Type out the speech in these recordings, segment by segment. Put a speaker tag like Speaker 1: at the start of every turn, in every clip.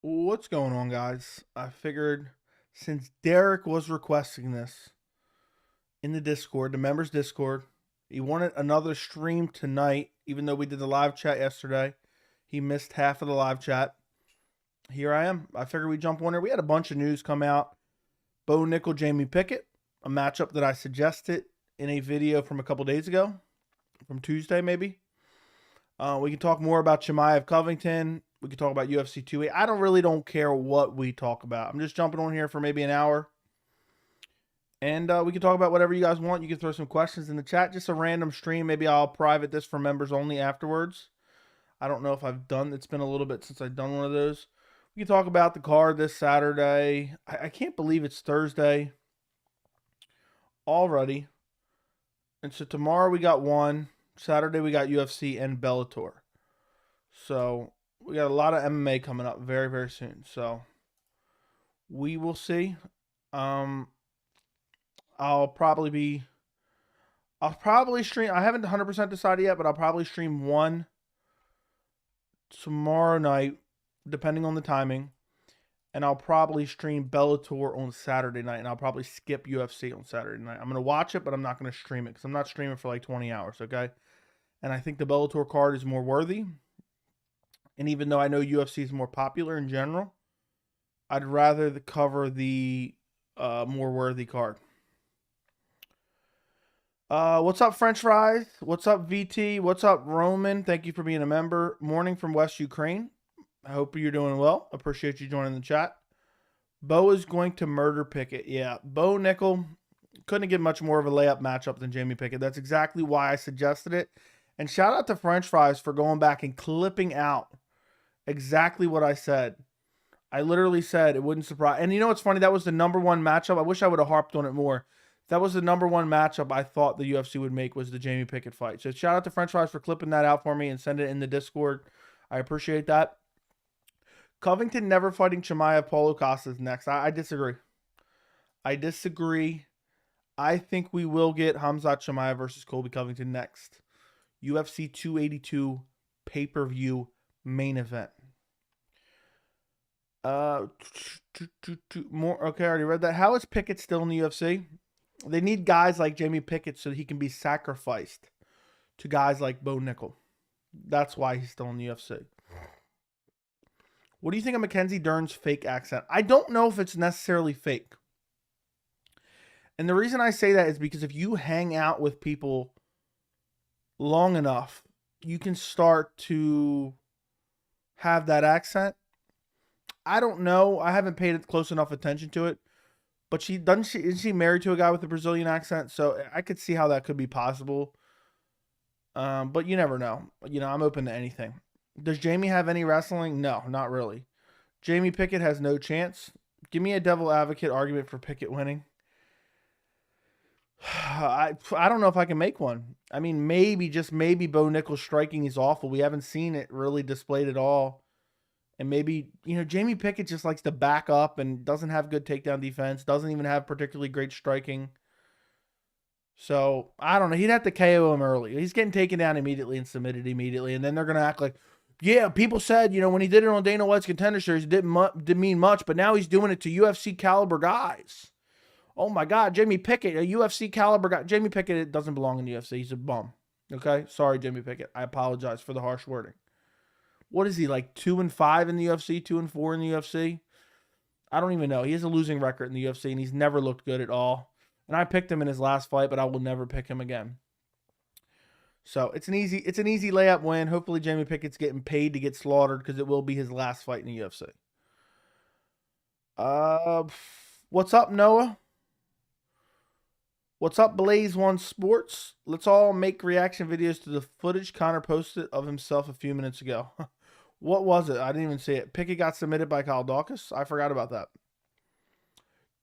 Speaker 1: What's going on, guys? I figured since Derek was requesting this in the Discord, the members Discord, he wanted another stream tonight, even though we did the live chat yesterday. He missed half of the live chat. Here I am. I figured we'd jump on there. We had a bunch of news come out. Bo Nickal, Jamie Pickett, a matchup that I suggested in a video from a couple days ago, from Tuesday maybe. We can talk more about Chimaev Covington. We can talk about UFC 280. I don't care what we talk about. I'm just jumping on here for maybe an hour. And we can talk about whatever you guys want. You can throw some questions in the chat. Just a random stream. Maybe I'll private this for members only afterwards. I don't know if I've done. It's been a little bit since I've done one of those. We can talk about the card this Saturday. I can't believe it's Thursday already. And so tomorrow we got one. Saturday we got UFC and Bellator. So we got a lot of MMA coming up very, very soon. So we will see. I'll probably stream. I haven't 100% decided yet, but I'll probably stream one tomorrow night, depending on the timing. And I'll probably stream Bellator on Saturday night, and I'll probably skip UFC on Saturday night. I'm going to watch it, but I'm not going to stream it because I'm not streaming for like 20 hours, okay? And I think the Bellator card is more worthy. And even though I know UFC is more popular in general, I'd rather cover the more worthy card. What's up, French Fries? What's up, VT? What's up, Roman? Thank you for being a member. Morning from West Ukraine. I hope you're doing well. Appreciate you joining the chat. Bo is going to murder Pickett. Yeah, Bo Nickal couldn't get much more of a layup matchup than Jamie Pickett. That's exactly why I suggested it. And shout out to French Fries for going back and clipping out exactly what I said. I literally said it wouldn't surprise. And you know what's funny? That was the number one matchup. I wish I would have harped on it more. That was the number one matchup I thought the UFC would make, was the Jamie Pickett fight. So shout out to French Fries for clipping that out for me and send it in the Discord. I appreciate that. Covington never fighting Chimaev. Paulo Costa's next. I disagree. I disagree. I think we will get Khamzat Chimaev versus Colby Covington next. UFC 282 pay-per-view main event. More. Okay, I already read that. How is Pickett still in the UFC? They need guys like Jamie Pickett so he can be sacrificed to guys like Bo Nickal. That's why he's still in the UFC. What do you think of Mackenzie Dern's fake accent? I don't know if it's necessarily fake. And the reason I say that is because if you hang out with people long enough, you can start to have that accent. I don't know. I haven't paid close enough attention to it. But isn't she married to a guy with a Brazilian accent? So I could see how that could be possible. But you never know. You know, I'm open to anything. Does Jamie have any wrestling? No, not really. Jamie Pickett has no chance. Give me a devil advocate argument for Pickett winning. I don't know if I can make one. I mean, maybe, just maybe Bo Nickal's striking is awful. We haven't seen it really displayed at all. And maybe, you know, Jamie Pickett just likes to back up and doesn't have good takedown defense. Doesn't even have particularly great striking. So, I don't know. He'd have to KO him early. He's getting taken down immediately and submitted immediately. And then they're going to act like, yeah, people said, you know, when he did it on Dana White's Contender Series, it didn't mean much. But now he's doing it to UFC caliber guys. Oh, my God. Jamie Pickett, a UFC caliber guy. Jamie Pickett doesn't belong in the UFC. He's a bum. Okay? Sorry, Jamie Pickett. I apologize for the harsh wording. What is he, like 2-5 in the UFC, 2-4 in the UFC? I don't even know. He has a losing record in the UFC, and he's never looked good at all. And I picked him in his last fight, but I will never pick him again. So it's an easy layup win. Hopefully Jamie Pickett's getting paid to get slaughtered because it will be his last fight in the UFC. What's up, Noah? What's up, Blaze One Sports? Let's all make reaction videos to the footage Connor posted of himself a few minutes ago. What was it? I didn't even see it. Pickett got submitted by Kyle Dawkins. I forgot about that.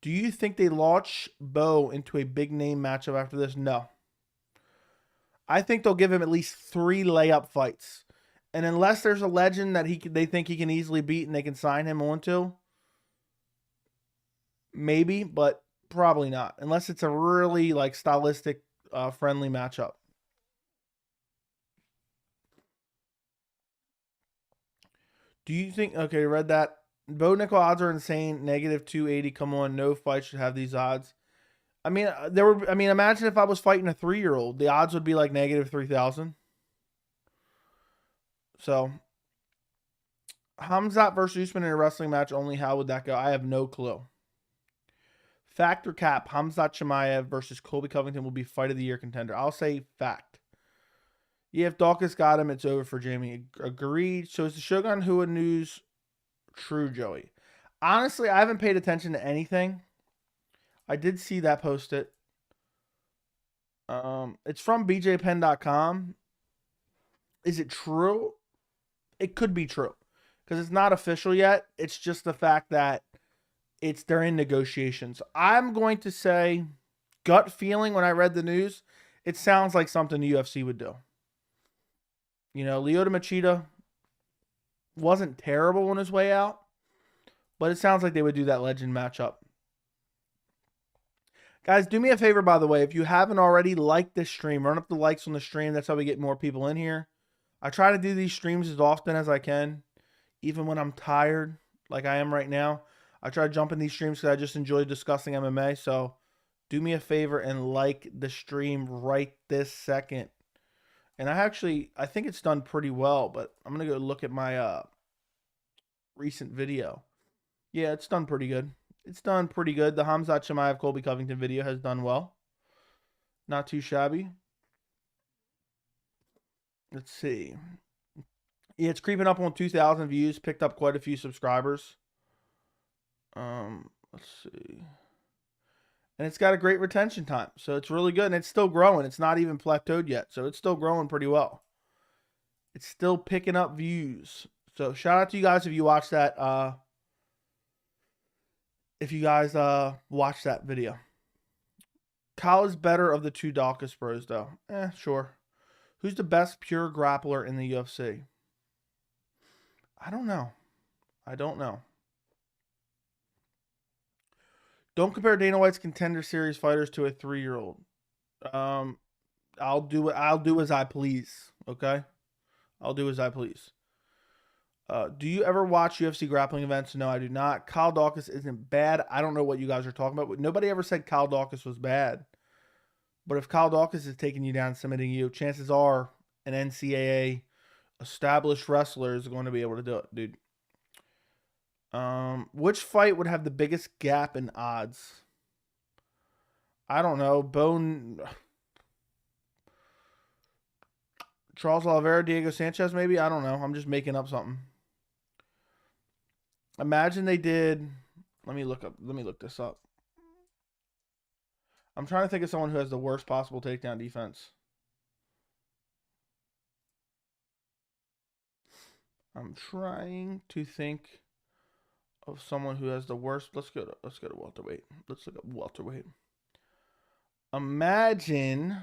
Speaker 1: Do you think they launch Bo into a big name matchup after this? No. I think they'll give him at least 3 layup fights. And unless there's a legend that they think he can easily beat and they can sign him onto, maybe, but probably not. Unless it's a really like stylistic friendly matchup. Do you think, okay, read that. Bo Nickal odds are insane. -280. Come on, no fight should have these odds. I mean, imagine if I was fighting a 3-year-old, the odds would be like -3,000. So, Khamzat versus Usman in a wrestling match only. How would that go? I have no clue. Fact or cap? Khamzat Chimaev versus Colby Covington will be fight of the year contender. I'll say fact. Yeah, if Dawkins got him, it's over for Jamie. Agreed. So is the Shogun Hua news true, Joey? Honestly, I haven't paid attention to anything. I did see that posted. It's from bjpen.com. Is it true? It could be true because it's not official yet. It's just the fact that they're in negotiations. I'm going to say gut feeling when I read the news, it sounds like something the UFC would do. You know, Lyoto Machida wasn't terrible on his way out, but it sounds like they would do that legend matchup. Guys, do me a favor, by the way. If you haven't already, like this stream. Run up the likes on the stream. That's how we get more people in here. I try to do these streams as often as I can, even when I'm tired, like I am right now. I try to jump in these streams because I just enjoy discussing MMA. So do me a favor and like the stream right this second. And I think it's done pretty well, but I'm going to go look at my recent video. Yeah, it's done pretty good. It's done pretty good. The Khamzat Chimaev Colby Covington video has done well. Not too shabby. Let's see. Yeah, it's creeping up on 2,000 views. Picked up quite a few subscribers. Let's see. And it's got a great retention time. So it's really good. And it's still growing. It's not even plateaued yet. So it's still growing pretty well. It's still picking up views. So shout out to you guys if you watch that. If you guys watch that video. Kyle is better of the two Dawkins bros, though. Sure. Who's the best pure grappler in the UFC? I don't know. Don't compare Dana White's Contender Series fighters to a 3-year-old. I'll do as I please. Okay, I'll do as I please. Do you ever watch UFC grappling events? No, I do not. Kyle Dawkins isn't bad. I don't know what you guys are talking about. Nobody ever said Kyle Dawkins was bad. But if Kyle Dawkins is taking you down, submitting you, chances are an NCAA established wrestler is going to be able to do it, dude. Which fight would have the biggest gap in odds? I don't know. Charles Oliveira, Diego Sanchez, maybe? I don't know. I'm just making up something. Imagine they did. Let me look this up. I'm trying to think of someone who has the worst possible takedown defense. I'm trying to think of someone who has the worst. Let's go to welterweight. Let's look up welterweight. Imagine.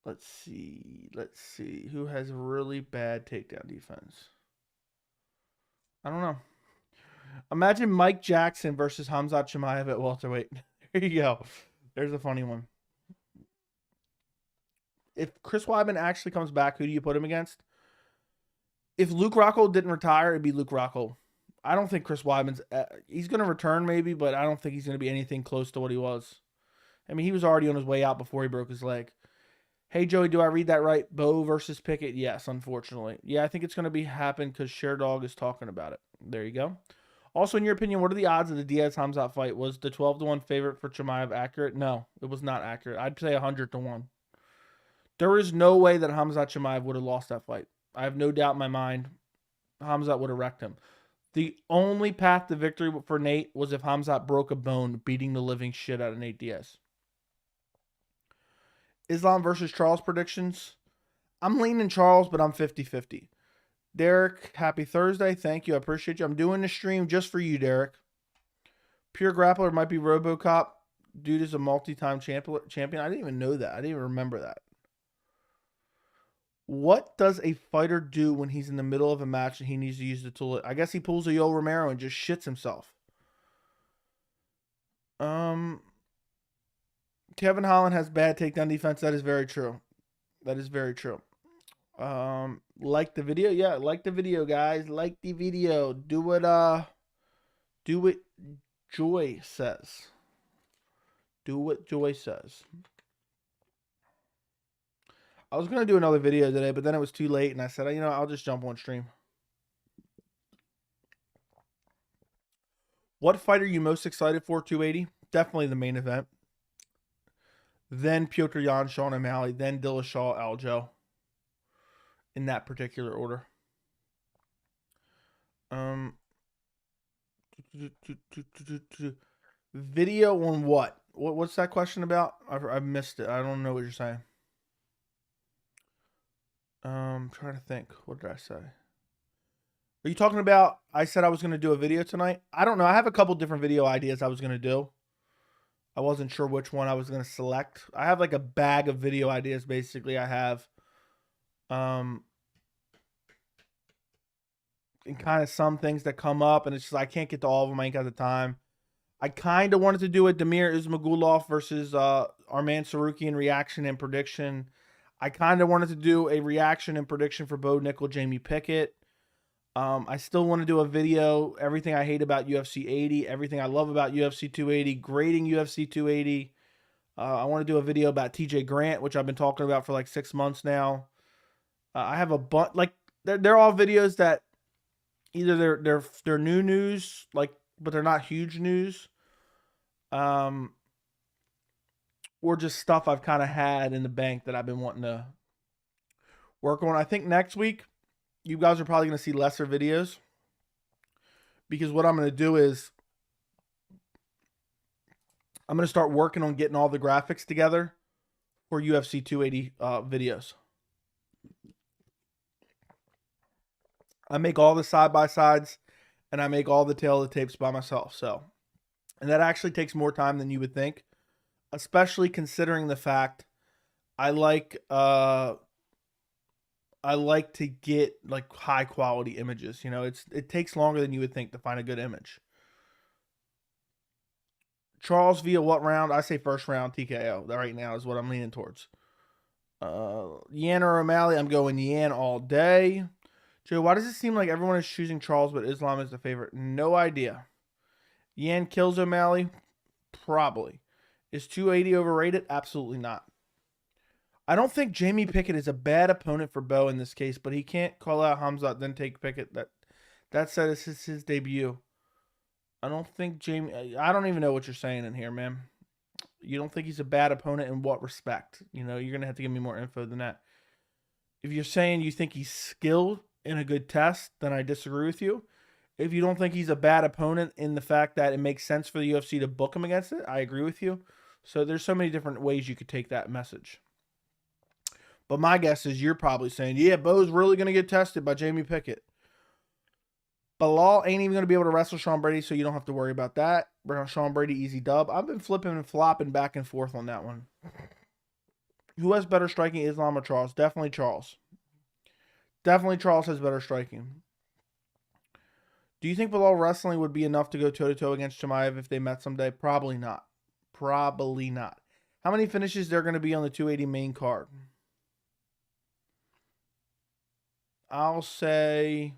Speaker 1: Let's see who has really bad takedown defense. I don't know. Imagine Mike Jackson versus Khamzat Chimaev at welterweight. There you go. There's a funny one. If Chris Weidman actually comes back, who do you put him against? If Luke Rockhold didn't retire, it'd be Luke Rockhold. I don't think Chris Weidman's... he's going to return maybe, but I don't think he's going to be anything close to what he was. I mean, he was already on his way out before he broke his leg. Hey, Joey, do I read that right? Bo versus Pickett? Yes, unfortunately. Yeah, I think it's going to happen because Sherdog is talking about it. There you go. Also, in your opinion, what are the odds of the Diaz-Khamzat fight? Was the 12-1 favorite for Chimaev accurate? No, it was not accurate. I'd say 100-1. There is no way that Khamzat Chimaev would have lost that fight. I have no doubt in my mind Khamzat would have wrecked him. The only path to victory for Nate was if Khamzat broke a bone, beating the living shit out of Nate Diaz. Islam versus Charles predictions. I'm leaning Charles, but I'm 50-50. Derek, happy Thursday. Thank you. I appreciate you. I'm doing the stream just for you, Derek. Pure Grappler might be RoboCop. Dude is a multi-time champion. I didn't even know that. I didn't even remember that. What does a fighter do when he's in the middle of a match and he needs to use the tool? I guess he pulls a Yoel Romero and just shits himself. Kevin Holland has bad takedown defense. That is very true. That is very true. Like the video? Yeah, like the video, guys. Like the video. Do what Joy says. Do what Joy says. I was gonna do another video today, but then it was too late, and I said, I'll just jump on stream. What fight are you most excited for? 280? Definitely the main event. Then Petr Yan, Sean O'Malley, then Dillashaw, Aljo. In that particular order. Video on what? What's that question about? I missed it. I don't know what you're saying. Trying to think. What did I say? Are you talking about, I said I was going to do a video tonight? I don't know. I have a couple different video ideas I was going to do. I wasn't sure which one I was going to select. I have like a bag of video ideas, basically. I have and kind of some things that come up, and it's just I can't get to all of them. I ain't got the time. I kind of wanted to do a Damir Ismagulov versus Arman Sarukian reaction and prediction. I kind of wanted to do a reaction and prediction for Bo Nickal, Jamie Pickett. I still want to do a video, everything I hate about UFC 80, everything I love about UFC 280, grading UFC 280. I want to do a video about TJ Grant, which I've been talking about for like 6 months now. I have a bunch, like they're all videos that either they're new news, like, but they're not huge news, or just stuff I've kind of had in the bank that I've been wanting to work on. I think next week you guys are probably going to see lesser videos, because what I'm going to do is I'm going to start working on getting all the graphics together for UFC 280 videos. I make all the side-by-sides, and I make all the tail of the tapes by myself. So, and that actually takes more time than you would think, especially considering the fact I like to get like high quality images. It takes longer than you would think to find a good image. Charles via what round? I say first round TKO. That right now is what I'm leaning towards. Yan or O'Malley? I'm going Yan all day. Joe, why does it seem like everyone is choosing Charles, but Islam is the favorite? No idea. Yan kills O'Malley? Probably. Is 280 overrated? Absolutely not. I don't think Jamie Pickett is a bad opponent for Bo in this case, but he can't call out Khamzat, then take Pickett. That said, this is his debut. I don't think Jamie... I don't even know what you're saying in here, man. You don't think he's a bad opponent in what respect? You're going to have to give me more info than that. If you're saying you think he's skilled in a good test, then I disagree with you. If you don't think he's a bad opponent in the fact that it makes sense for the UFC to book him against it, I agree with you. So there's so many different ways you could take that message. But my guess is you're probably saying, yeah, Bo's really going to get tested by Jamie Pickett. Bilal ain't even going to be able to wrestle Sean Brady, so you don't have to worry about that. Sean Brady, easy dub. I've been flipping and flopping back and forth on that one. Who has better striking, Islam or Charles? Definitely Charles. Definitely Charles has better striking. Do you think Bilal wrestling would be enough to go toe-to-toe against Chimaev if they met someday? Probably not. Probably not. How many finishes there going to be on the 280 main card? I'll say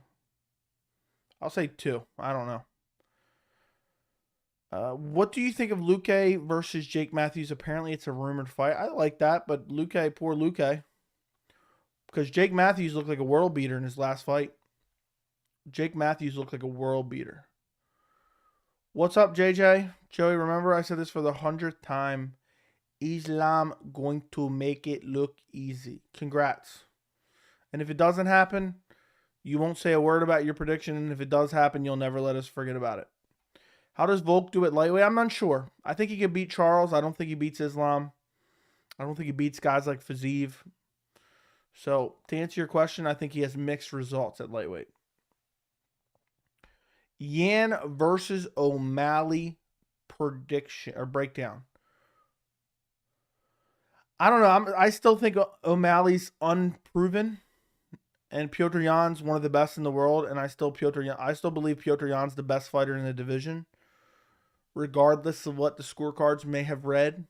Speaker 1: 2. I don't know. What do you think of Luque versus Jake Matthews? Apparently it's a rumored fight. I like that, but Luque, poor Luque. Because Jake Matthews looked like a world beater in his last fight. Jake Matthews looked like a world beater. What's up, JJ? Joey, remember I said this for the 100th time. Islam going to make it look easy. Congrats. And if it doesn't happen, you won't say a word about your prediction. And if it does happen, you'll never let us forget about it. How does Volk do it lightweight? I'm not sure. I think he can beat Charles. I don't think he beats Islam. I don't think he beats guys like Fiziev. So, to answer your question, I think he has mixed results at lightweight. Yan versus O'Malley prediction or breakdown. I don't know. I still think O'Malley's unproven, and Petr Yan's one of the best in the world. And I still believe Petr Yan's the best fighter in the division, regardless of what the scorecards may have read.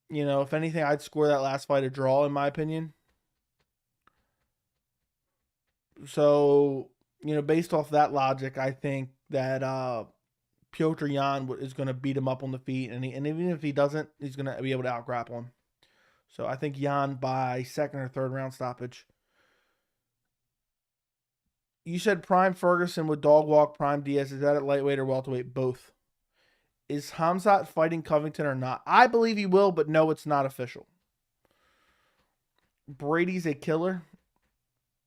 Speaker 1: If anything, I'd score that last fight a draw, in my opinion. So, based off that logic, I think that Piotr Jan is going to beat him up on the feet, and even if he doesn't, he's going to be able to outgrapple him. So I think Jan by second or third round stoppage. You said Prime Ferguson with dog walk Prime Diaz. Is that at lightweight or welterweight? Both. Is Khamzat fighting Covington or not? I believe he will, but no, it's not official. Brady's a killer.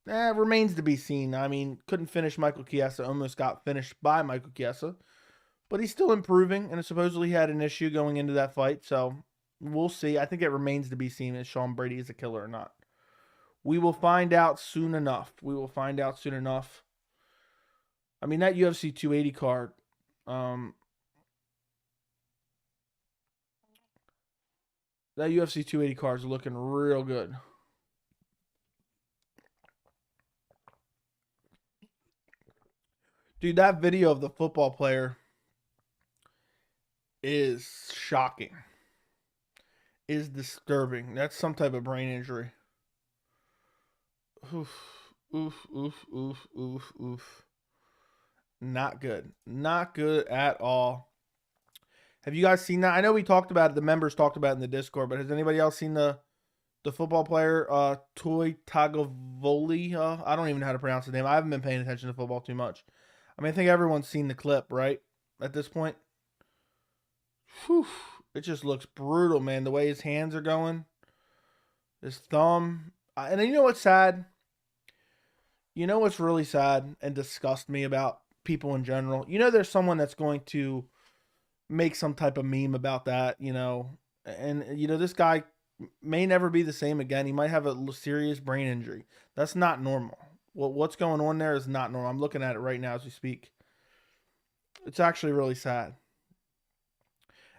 Speaker 1: Remains to be seen. I mean, couldn't finish Michael Chiesa. Almost got finished by Michael Chiesa. But he's still improving, and supposedly had an issue going into that fight. So we'll see. I think it remains to be seen if Sean Brady is a killer or not. We will find out soon enough. I mean, that UFC 280 card. That UFC 280 card is looking real good. Dude, that video of the football player is shocking. Is disturbing. That's some type of brain injury. Oof. Not good. Not good at all. Have you guys seen that? I know we talked about it. The members talked about it in the Discord, but has anybody else seen the football player, Toy Tagovailoa? I don't even know how to pronounce his name. I haven't been paying attention to football too much. I mean, I think everyone's seen the clip, right? At this point. Whew. It just looks brutal, man. The way his hands are going. His thumb. And you know what's sad? You know what's really sad and disgusts me about people in general? There's someone that's going to make some type of meme about that, And, this guy may never be the same again. He might have a serious brain injury. That's not normal. Well, what's going on there is not normal. I'm looking at it right now as we speak. It's actually really sad.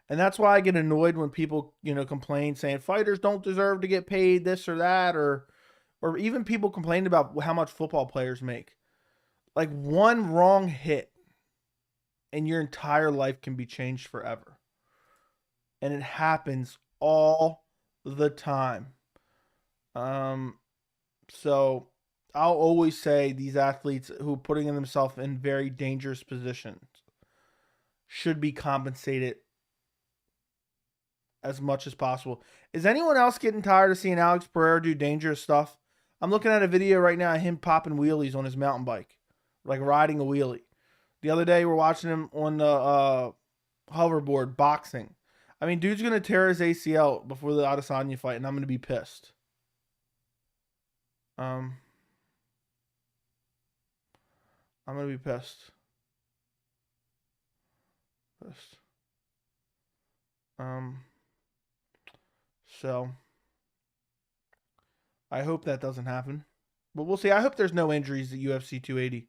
Speaker 1: And that's why I get annoyed when people, complain saying fighters don't deserve to get paid this or that, or even people complain about how much football players make. Like, one wrong hit and your entire life can be changed forever. And it happens all the time. So I'll always say these athletes who are putting themselves in very dangerous positions should be compensated as much as possible. Is anyone else getting tired of seeing Alex Pereira do dangerous stuff? I'm looking at a video right now of him popping wheelies on his mountain bike, like riding a wheelie. The other day, we're watching him on the hoverboard boxing. I mean, dude's going to tear his ACL before the Adesanya fight, and I'm going to be pissed. I'm going to be pissed. So I hope that doesn't happen. But we'll see. I hope there's no injuries at UFC 280.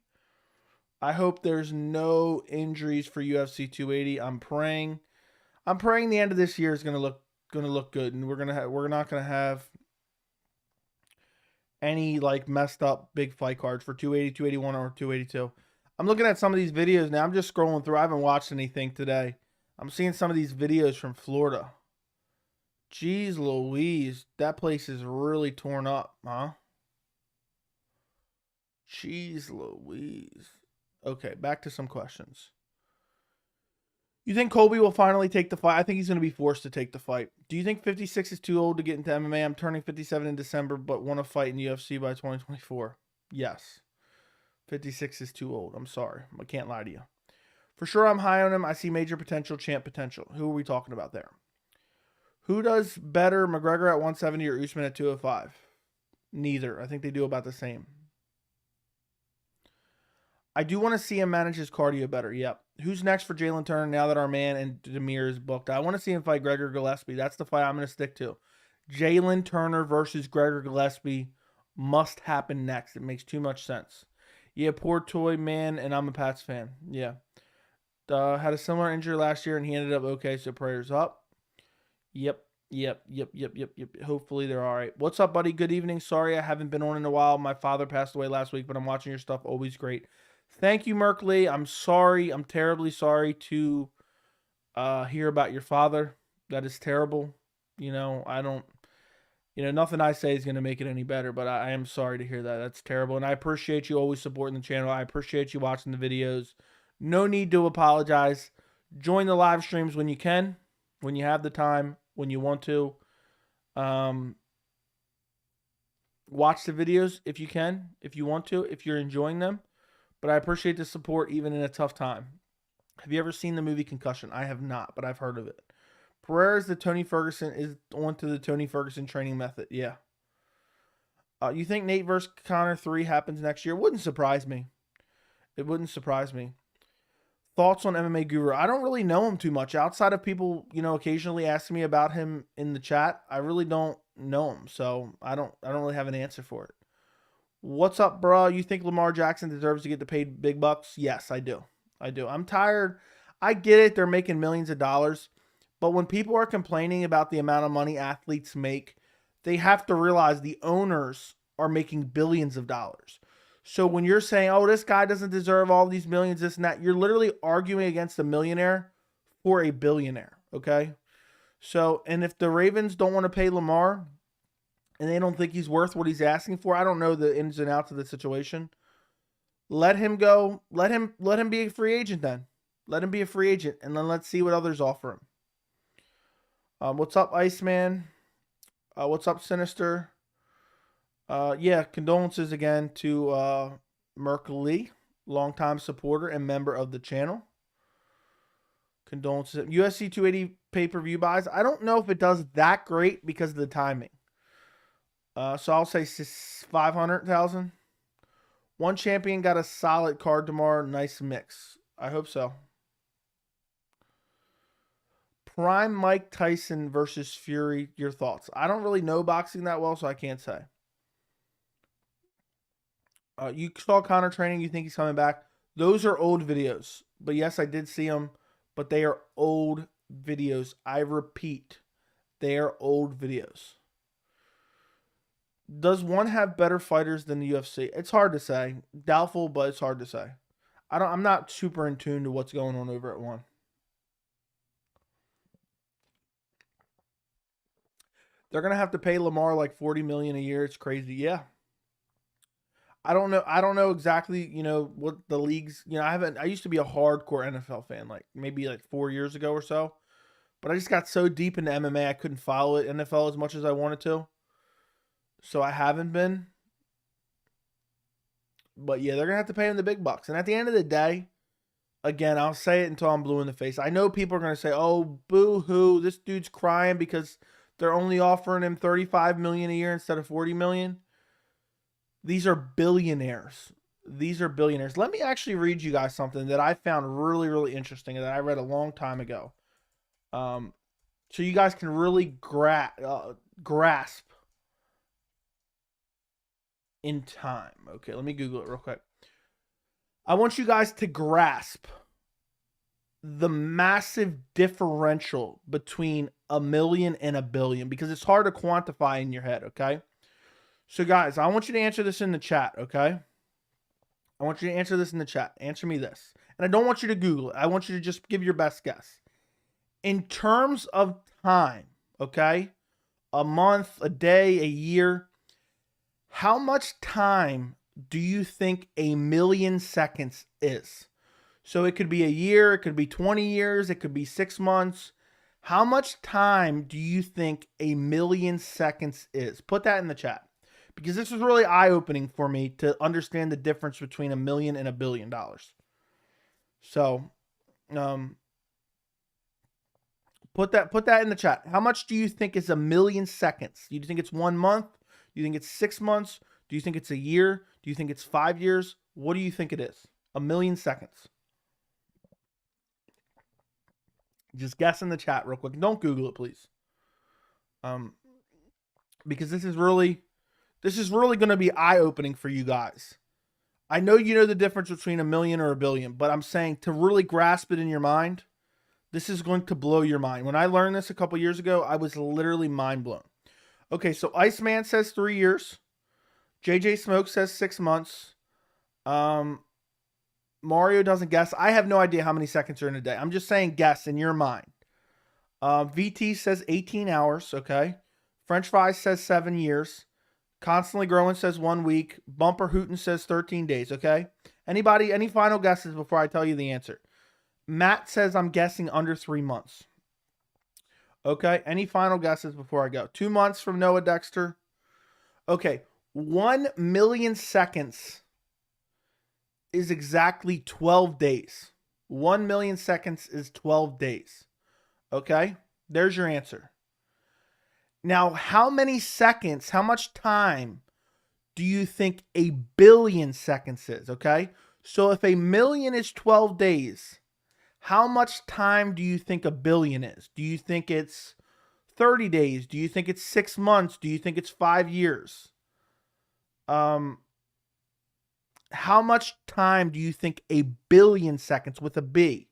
Speaker 1: I hope there's no injuries for UFC 280. I'm praying the end of this year is going to look good, and we're not going to have any like messed up big fight cards for 280, 281 or 282. I'm looking at some of these videos now. I'm just scrolling through. I haven't watched anything today. I'm seeing some of these videos from Florida. Jeez Louise, that place is really torn up, huh? Jeez Louise. Okay, back to some questions. You think Colby will finally take the fight? I think he's going to be forced to take the fight. Do you think 56 is too old to get into MMA? I'm turning 57 in December, but want to fight in UFC by 2024. Yes. 56 is too old. I'm sorry. I can't lie to you. For sure, I'm high on him. I see major potential, champ potential. Who are we talking about there? Who does better, McGregor at 170 or Usman at 205? Neither. I think they do about the same. I do want to see him manage his cardio better. Yep. Who's next for Jalen Turner now that our man and Demir is booked? I want to see him fight Gregor Gillespie. That's the fight I'm going to stick to. Jalen Turner versus Gregor Gillespie must happen next. It makes too much sense. Yeah, poor Toy man, and I'm a Pats fan. Yeah. Had a similar injury last year, and he ended up okay, so prayers up. Yep. Hopefully they're all right. What's up, buddy? Good evening. Sorry I haven't been on in a while. My father passed away last week, but I'm watching your stuff. Always great. Thank you, Merk Lee. I'm sorry. I'm terribly sorry to hear about your father. That is terrible. I don't... You know, nothing I say is going to make it any better, but I am sorry to hear that. That's terrible. And I appreciate you always supporting the channel. I appreciate you watching the videos. No need to apologize. Join the live streams when you can, when you have the time, when you want to. Watch the videos if you can, if you want to, if you're enjoying them. But I appreciate the support even in a tough time. Have you ever seen the movie Concussion? I have not, but I've heard of it. Pereira is onto the Tony Ferguson training method. Yeah. You think Nate versus Conor 3 happens next year? Wouldn't surprise me. It wouldn't surprise me. Thoughts on MMA Guru? I don't really know him too much. Outside of people, you know, occasionally asking me about him in the chat, I really don't know him. So I don't really have an answer for it. What's up, bro? You think Lamar Jackson deserves to get paid big bucks? Yes, I do. I'm tired. I get it. They're making millions of dollars. But when people are complaining about the amount of money athletes make, they have to realize the owners are making billions of dollars. So when you're saying, oh, this guy doesn't deserve all these millions, this and that, you're literally arguing against a millionaire for a billionaire, okay? So, and if the Ravens don't want to pay Lamar and they don't think he's worth what he's asking for, I don't know the ins and outs of the situation. Let him go. Let him be a free agent then. Let him be a free agent, and then let's see what others offer him. What's up, Iceman? What's up, Sinister? Yeah, condolences again to Merk Lee, longtime supporter and member of the channel. Condolences. UFC 280 pay-per-view buys. I don't know if it does that great because of the timing. So I'll say 500,000. One champion got a solid card tomorrow. Nice mix. I hope so. Prime Mike Tyson versus Fury. Your thoughts? I don't really know boxing that well, so I can't say. You saw Conor training. You think he's coming back? Those are old videos. But yes, I did see them. But they are old videos. I repeat, they are old videos. Does one have better fighters than the UFC? It's hard to say. Doubtful, but it's hard to say. I'm not super in tune to what's going on over at one. They're going to have to pay Lamar like $40 million a year. It's crazy. Yeah. I don't know exactly, you know, what the leagues, you know, I used to be a hardcore NFL fan, like maybe like 4 years ago or so, but I just got so deep into MMA, I couldn't follow it, NFL, as much as I wanted to. So I haven't been. But yeah, they're going to have to pay him the big bucks. And at the end of the day, again, I'll say it until I'm blue in the face. I know people are going to say, oh, boo-hoo, this dude's crying because they're only offering him $35 million a year instead of $40 million. These are billionaires. These are billionaires. Let me actually read you guys something that I found really, really interesting that I read a long time ago. So you guys can really grasp in time. Okay, let me Google it real quick. I want you guys to grasp the massive differential between a million and a billion, because it's hard to quantify in your head, okay? So guys, I want you to answer this in the chat, okay? I want you to answer this in the chat. Answer me this. And I don't want you to Google it. I want you to just give your best guess. In terms of time, okay? A month, a day, a year. How much time do you think a million seconds is? So it could be a year, it could be 20 years, it could be 6 months. How much time do you think a million seconds is? Put that in the chat. Because this was really eye-opening for me to understand the difference between $1 million and $1 billion. So, put that in the chat. How much do you think is 1 million seconds? Do you think it's 1 month? Do you think it's 6 months? Do you think it's a year? Do you think it's 5 years? What do you think it is? 1 million seconds. Just guess in the chat real quick. Don't Google it, please. Because this is really going to be eye-opening for you guys. I know you know the difference between $1 million or $1 billion, but I'm saying to really grasp it in your mind, this is going to blow your mind. When I learned this a couple years ago, I was literally mind blown. Okay, so Iceman says 3 years. JJ Smoke says 6 months. Mario doesn't guess. I have no idea how many seconds are in a day. I'm just saying guess in your mind. VT says 18 hours, okay? French Fries says 7 years. Constantly Growing says 1 week. Bumper Hootin' says 13 days, okay? Anybody, any final guesses before I tell you the answer? Matt says I'm guessing under 3 months. Okay, any final guesses before I go? 2 months from Noah Dexter. Okay, 1 million seconds is exactly 12 days. 1 million seconds is 12 days. Okay, there's your answer. Now, how many seconds, how much time do you think a billion seconds is? Okay, so if a million is 12 days, how much time do you think a billion is? Do you think it's 30 days? Do you think it's 6 months? Do you think it's 5 years? How much time do you think a billion seconds with a B?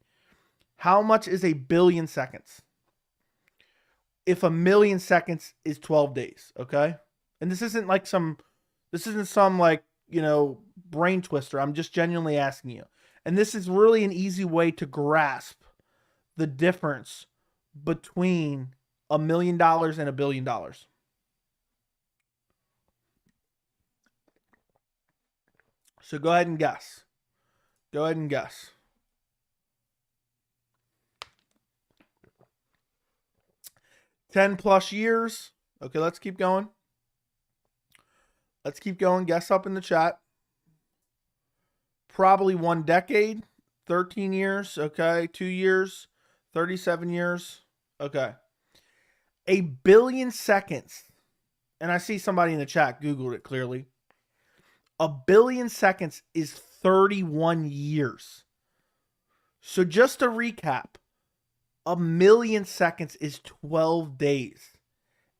Speaker 1: How much is a billion seconds? If a million seconds is 12 days, okay? And this isn't some like, brain twister. I'm just genuinely asking you. And this is really an easy way to grasp the difference between $1 million and $1 billion. So go ahead and guess. Go ahead and guess. +10 years. Okay, let's keep going. Let's keep going. Guess up in the chat. Probably 1 decade. 13 years. Okay, 2 years. 37 years. Okay. 1 billion seconds. And I see somebody in the chat Googled it clearly. 1 billion seconds is 31 years. So just to recap, 1 million seconds is 12 days.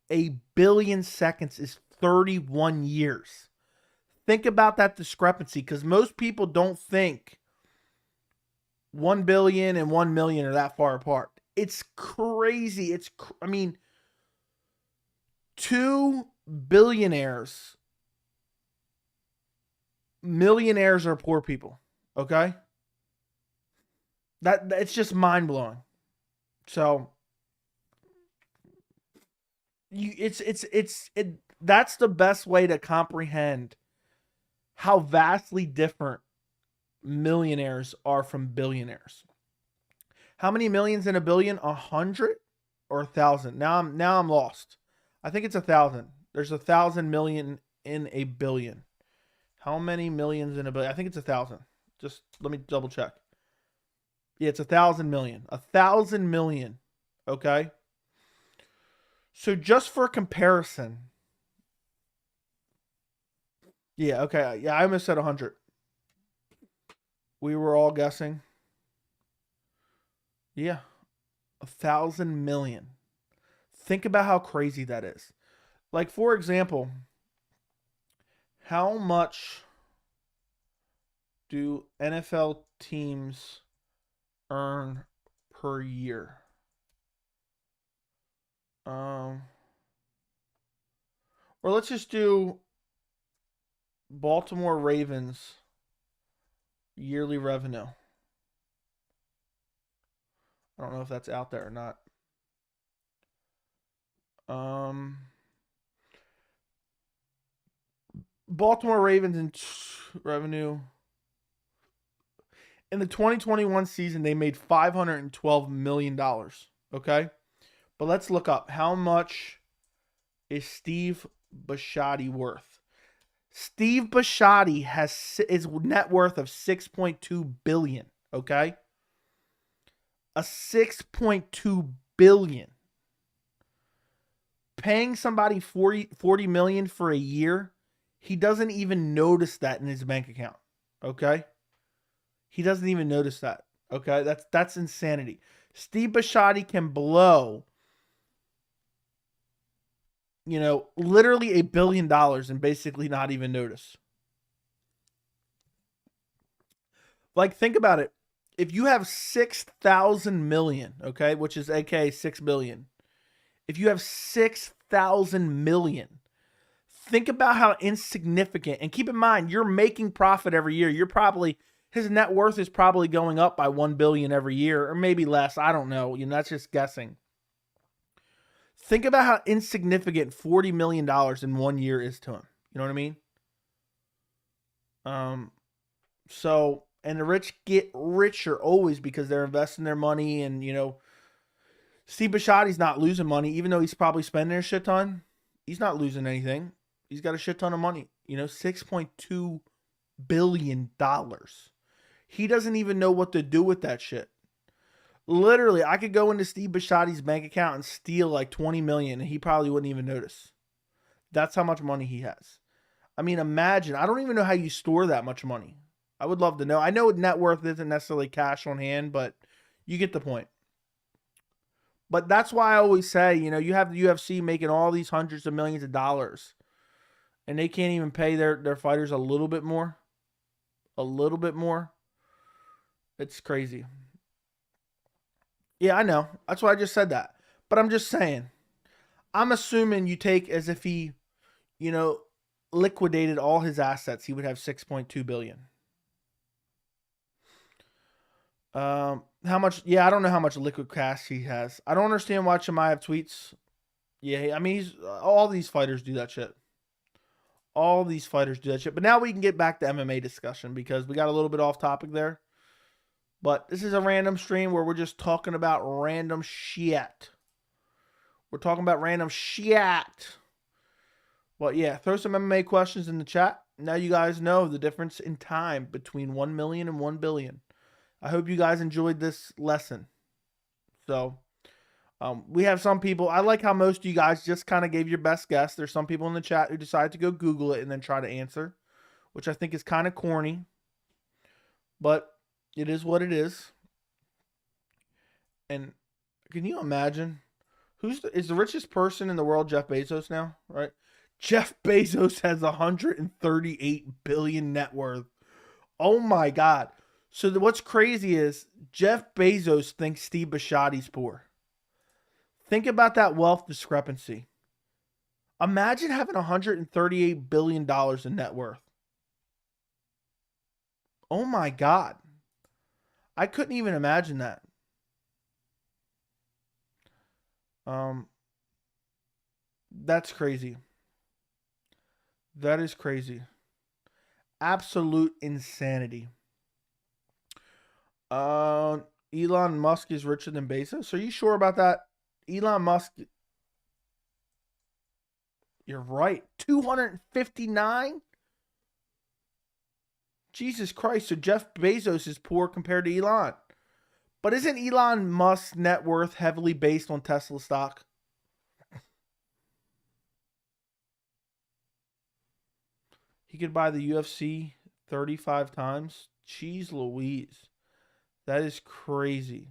Speaker 1: 1 billion seconds is 31 years. Think about that discrepancy, because most people don't think 1 billion and 1 million are that far apart. It's crazy. I mean, 2 billionaires. Millionaires are poor people. Okay? It's just mind-blowing. So that's the best way to comprehend how vastly different millionaires are from billionaires. How many millions in a billion? 100 or 1,000? Now I'm lost. I think it's 1,000. There's 1,000 million in a billion. How many millions in a billion? I think it's 1,000. Just let me double check. Yeah, it's 1,000 million. 1,000 million. Okay. So just for comparison. Yeah, okay. Yeah, I almost said 100. We were all guessing. Yeah. 1,000 million. Think about how crazy that is. Like, for example, how much do NFL teams earn per year? Or let's just do Baltimore Ravens yearly revenue. I don't know if that's out there or not. Baltimore Ravens in revenue. In the 2021 season, they made $512 million. Okay? But let's look up how much is Steve Bisciotti worth. Steve Bisciotti is net worth of $6.2 billion. Okay? A $6.2 billion. Paying somebody $40 million for a year, he doesn't even notice that in his bank account. Okay? He doesn't even notice that. Okay? That's insanity. Steve Bisciotti can blow, literally $1 billion and basically not even notice. Like, think about it. If you have 6,000 million, okay, which is aka 6 billion. If you have 6,000 million, think about how insignificant, and keep in mind, you're making profit every year. His net worth is probably going up by 1 billion every year, or maybe less. I don't know. That's just guessing. Think about how insignificant $40 million in 1 year is to him. You know what I mean? So, and the rich get richer always because they're investing their money. And, you know, Steve Bisciotti's not losing money, even though he's probably spending a shit ton. He's not losing anything. He's got a shit ton of money. You know, $6.2 billion. He doesn't even know what to do with that shit. Literally, I could go into Steve Bisciotti's bank account and steal like 20 million and he probably wouldn't even notice. That's how much money he has. I mean, imagine. I don't even know how you store that much money. I would love to know. I know net worth isn't necessarily cash on hand, but you get the point. But that's why I always say, you know, you have the UFC making all these hundreds of millions of dollars and they can't even pay their fighters a little bit more. A little bit more. It's crazy. Yeah, I know. That's why I just said that. But I'm just saying. I'm assuming you take as if he, you know, liquidated all his assets, he would have $6.2 billion. How much? Yeah, I don't know how much liquid cash he has. I don't understand why Chimaev tweets. Yeah, I mean, all these fighters do that shit. All these fighters do that shit. But now we can get back to MMA discussion because we got a little bit off topic there. But this is a random stream where we're just talking about random shit. We're talking about random shit. But yeah, throw some MMA questions in the chat. Now you guys know the difference in time between 1 million and 1 billion. I hope you guys enjoyed this lesson. So, we have some people. I like how most of you guys just kind of gave your best guess. There's some people in the chat who decided to go Google it and then try to answer, which I think is kind of corny. But it is what it is. And can you imagine is the richest person in the world? Jeff Bezos now, right? Jeff Bezos has 138 billion net worth. Oh my God. So what's crazy is Jeff Bezos thinks Steve Bisciotti's poor. Think about that wealth discrepancy. Imagine having $138 billion in net worth. Oh my God. I couldn't even imagine that. That's crazy. That is crazy. Absolute insanity. Elon Musk is richer than Bezos. Are you sure about that? Elon Musk. You're right. 259? Jesus Christ. So Jeff Bezos is poor compared to Elon. But isn't Elon Musk's net worth heavily based on Tesla stock? He could buy the UFC 35 times. Jeez Louise. That is crazy.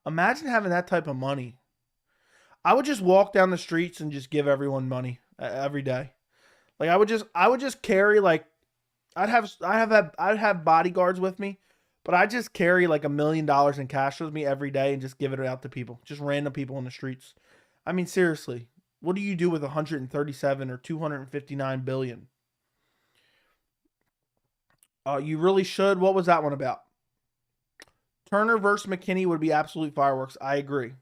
Speaker 1: Imagine having that type of money. I would just walk down the streets and just give everyone money every day. Like I would just carry like I'd have bodyguards with me, but I just carry like $1 million in cash with me every day and just give it out to people, just random people in the streets. I mean, seriously, what do you do with 137 or 259 billion? You really should. What was that one about? Turner versus McKinney would be absolute fireworks. I agree.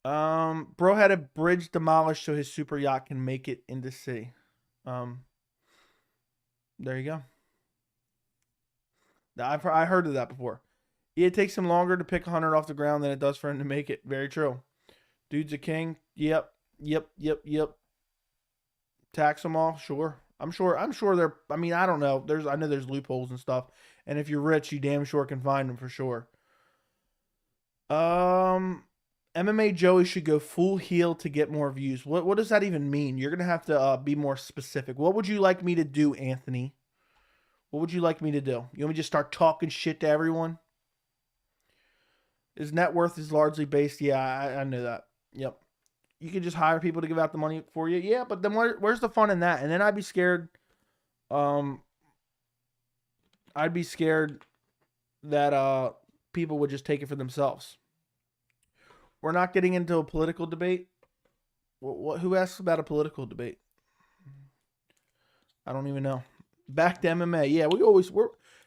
Speaker 1: Bro had a bridge demolished so his super yacht can make it into sea. There you go. I heard of that before. It takes him longer to pick 100 off the ground than it does for him to make it. Very true. Dude's a king. Yep. Tax them all. Sure. I'm sure they're, I mean, I don't know. I know there's loopholes and stuff. And if you're rich, you damn sure can find them for sure. MMA Joey should go full heel to get more views. What does that even mean? You're going to have to be more specific. What would you like me to do, Anthony? What would you like me to do? You want me to just start talking shit to everyone? His net worth is largely based. Yeah, I knew that. Yep. You can just hire people to give out the money for you. Yeah, but then where's the fun in that? And then I'd be scared. I'd be scared that people would just take it for themselves. We're not getting into a political debate. Who asks about a political debate? I don't even know. Back to MMA. Yeah,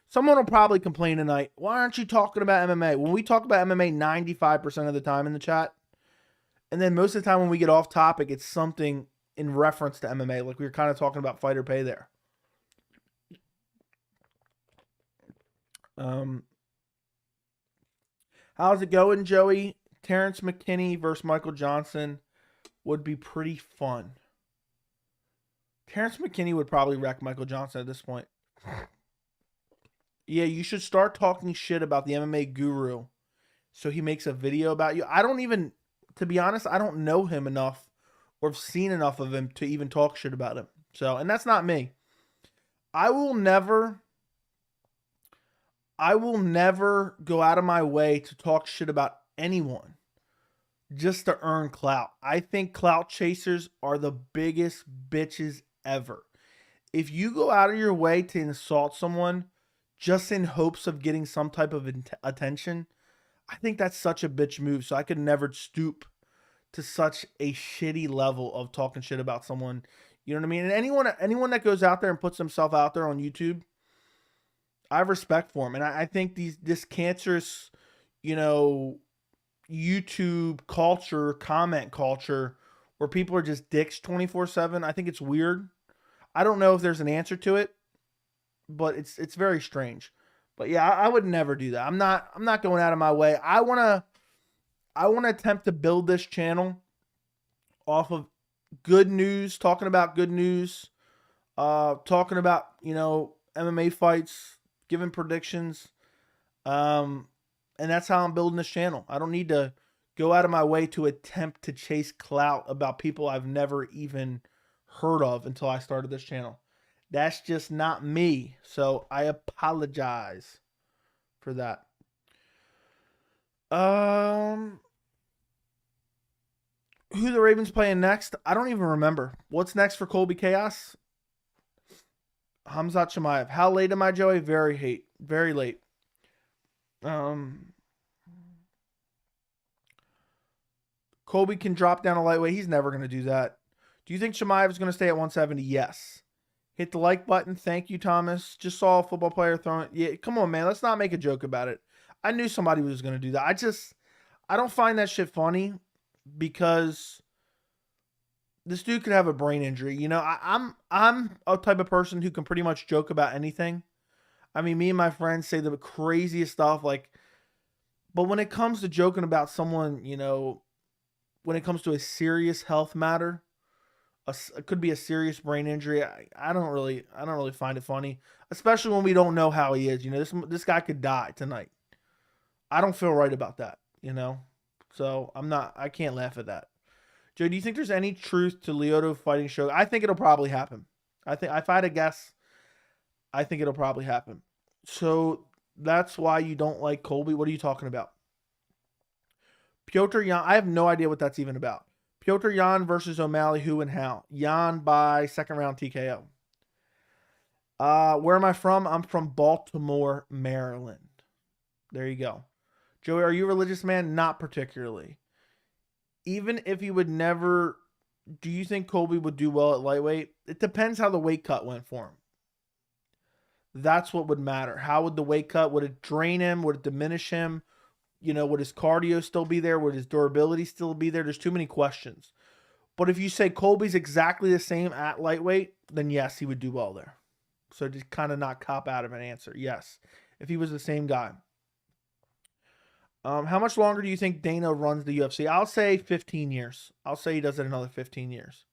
Speaker 1: Someone will probably complain tonight, why aren't you talking about MMA? When we talk about MMA 95% of the time in the chat, and then most of the time when we get off topic, it's something in reference to MMA. Like we were kind of talking about fighter pay there. How's it going, Joey? Terrence McKinney versus Michael Johnson would be pretty fun. Terrence McKinney would probably wreck Michael Johnson at this point. Yeah, you should start talking shit about the MMA guru so he makes a video about you. I don't even, to be honest, I don't know him enough or have seen enough of him to even talk shit about him. So, and that's not me. I will never go out of my way to talk shit about anyone just to earn clout. I think clout chasers are the biggest bitches ever. If you go out of your way to insult someone just in hopes of getting some type of attention, I think that's such a bitch move. So I could never stoop to such a shitty level of talking shit about someone. You know what I mean? And anyone that goes out there and puts themselves out there on YouTube, I have respect for him. And I think this cancerous, YouTube culture, comment culture, where people are just dicks 24/7, I think it's weird. I don't know if there's an answer to it, but it's very strange. But yeah, I would never do that. I'm not going out of my way. I wanna attempt to build this channel off of good news, talking about good news, talking about MMA fights, giving predictions, and that's how I'm building this channel. I don't need to go out of my way to attempt to chase clout about people I've never even heard of until I started this channel. That's just not me. So I apologize for that. Who the Ravens playing next? I don't even remember. What's next for Colby Chaos? Khamzat Chimaev. How late am I, Joey? Very late. Colby can drop down a lightweight. He's never going to do that. Do you think Chimaev is going to stay at 170? Yes. Hit the like button. Thank you, Thomas. Just saw a football player throwing. Yeah, come on, man. Let's not make a joke about it. I knew somebody was going to do that. I don't find that shit funny because this dude could have a brain injury. I'm a type of person who can pretty much joke about anything. I mean, me and my friends say the craziest stuff, but when it comes to joking about someone, when it comes to a serious health matter, it could be a serious brain injury. I don't really find it funny, especially when we don't know how he is. This guy could die tonight. I don't feel right about that, So I can't laugh at that. Joe, do you think there's any truth to Lyoto fighting Shogun? I think it'll probably happen. I think if I had to guess, I think it'll probably happen. So that's why you don't like Colby. What are you talking about? Piotr Yan. I have no idea what that's even about. Piotr Yan versus O'Malley. Who and how? Yan by second round TKO. Where am I from? I'm from Baltimore, Maryland. There you go. Joey, are you a religious man? Not particularly. Even if he would never, do you think Colby would do well at lightweight? It depends how the weight cut went for him. That's what would matter. How would the weight cut? Would it drain him? Would it diminish him? Would his cardio still be there? Would his durability still be there? There's too many questions. But if you say Colby's exactly the same at lightweight, then yes, he would do well there. So just kind of not cop out of an answer. Yes, if he was the same guy. How much longer do you think Dana runs the UFC? I'll say 15 years. I'll say he does it another 15 years.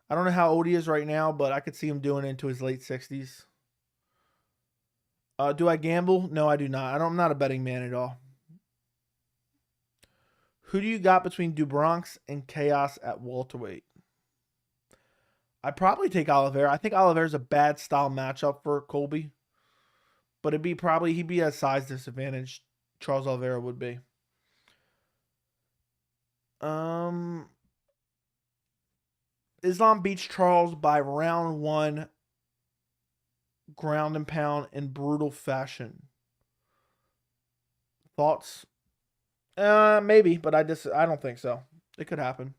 Speaker 1: I don't know how old he is right now, but I could see him doing it into his late 60s. Do I gamble? No, I do not. I'm not a betting man at all. Who do you got between Dubronx and Chaos at welterweight? I'd probably take Oliveira. I think Oliveira's a bad style matchup for Colby. But he'd be a size disadvantage. Charles Oliveira would be. Islam beats Charles by round 1, ground and pound in brutal fashion. Thoughts? Maybe, but I don't think so. It could happen.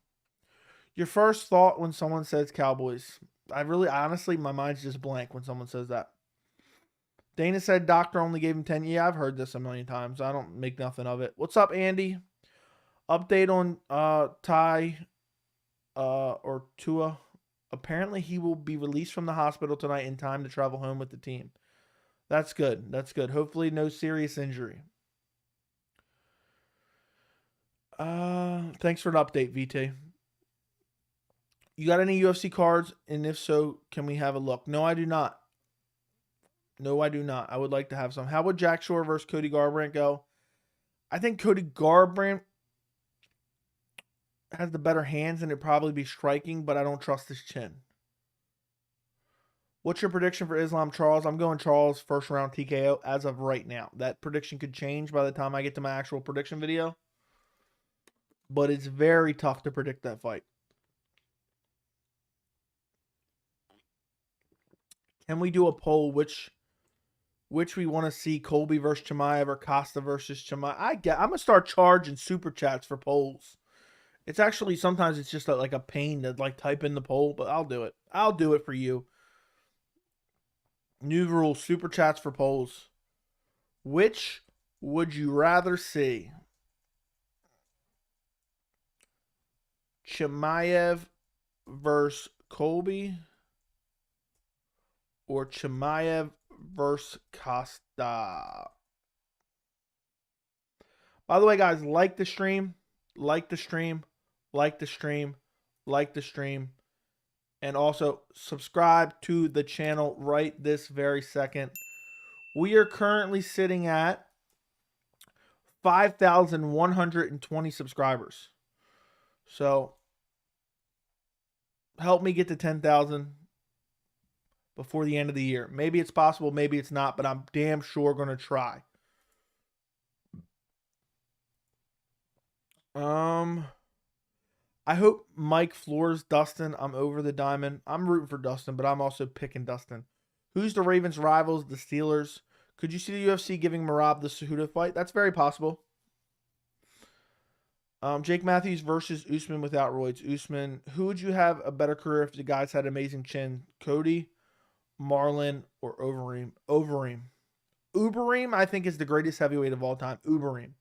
Speaker 1: Your first thought when someone says Cowboys? Honestly, my mind's just blank when someone says that. Dana said doctor only gave him 10. Yeah, I've heard this a million times. I don't make nothing of it. What's up, Andy? Update on Ty or Tua. Apparently, he will be released from the hospital tonight in time to travel home with the team. That's good. That's good. Hopefully, no serious injury. Thanks for an update, VT. You got any UFC cards? And if so, can we have a look? No, I do not. No, I do not. I would like to have some. How would Jack Shore versus Cody Garbrandt go? I think Cody Garbrandt has the better hands and it'd probably be striking, but I don't trust his chin. What's your prediction for Islam Charles? I'm going Charles first round TKO as of right now. That prediction could change by the time I get to my actual prediction video. But it's very tough to predict that fight. Can we do a poll which we want to see, Colby versus Chimaev or Costa versus Chimaev? I'm going to start charging super chats for polls. It's actually, sometimes it's just like a pain to like type in the poll, but I'll do it. I'll do it for you. New rule, super chats for polls. Which would you rather see? Chimaev versus Colby or Chimaev versus Costa? By the way, guys, like the stream, like the stream, like the stream, like the stream, and also subscribe to the channel right this very second. We are currently sitting at 5,120 subscribers. So help me get to 10,000 before the end of the year. Maybe it's possible, maybe it's not, but I'm damn sure going to try. I hope Mike floors Dustin. I'm over the diamond. I'm rooting for Dustin, but I'm also picking Dustin. Who's the Ravens' rivals? The Steelers. Could you see the UFC giving Merab the Cejudo fight? That's very possible. Jake Matthews versus Usman without roids. Usman. Who would you have a better career if the guys had amazing chin? Cody, Marlon, or Overeem? Overeem. Ubereem, I think, is the greatest heavyweight of all time. Ubereem.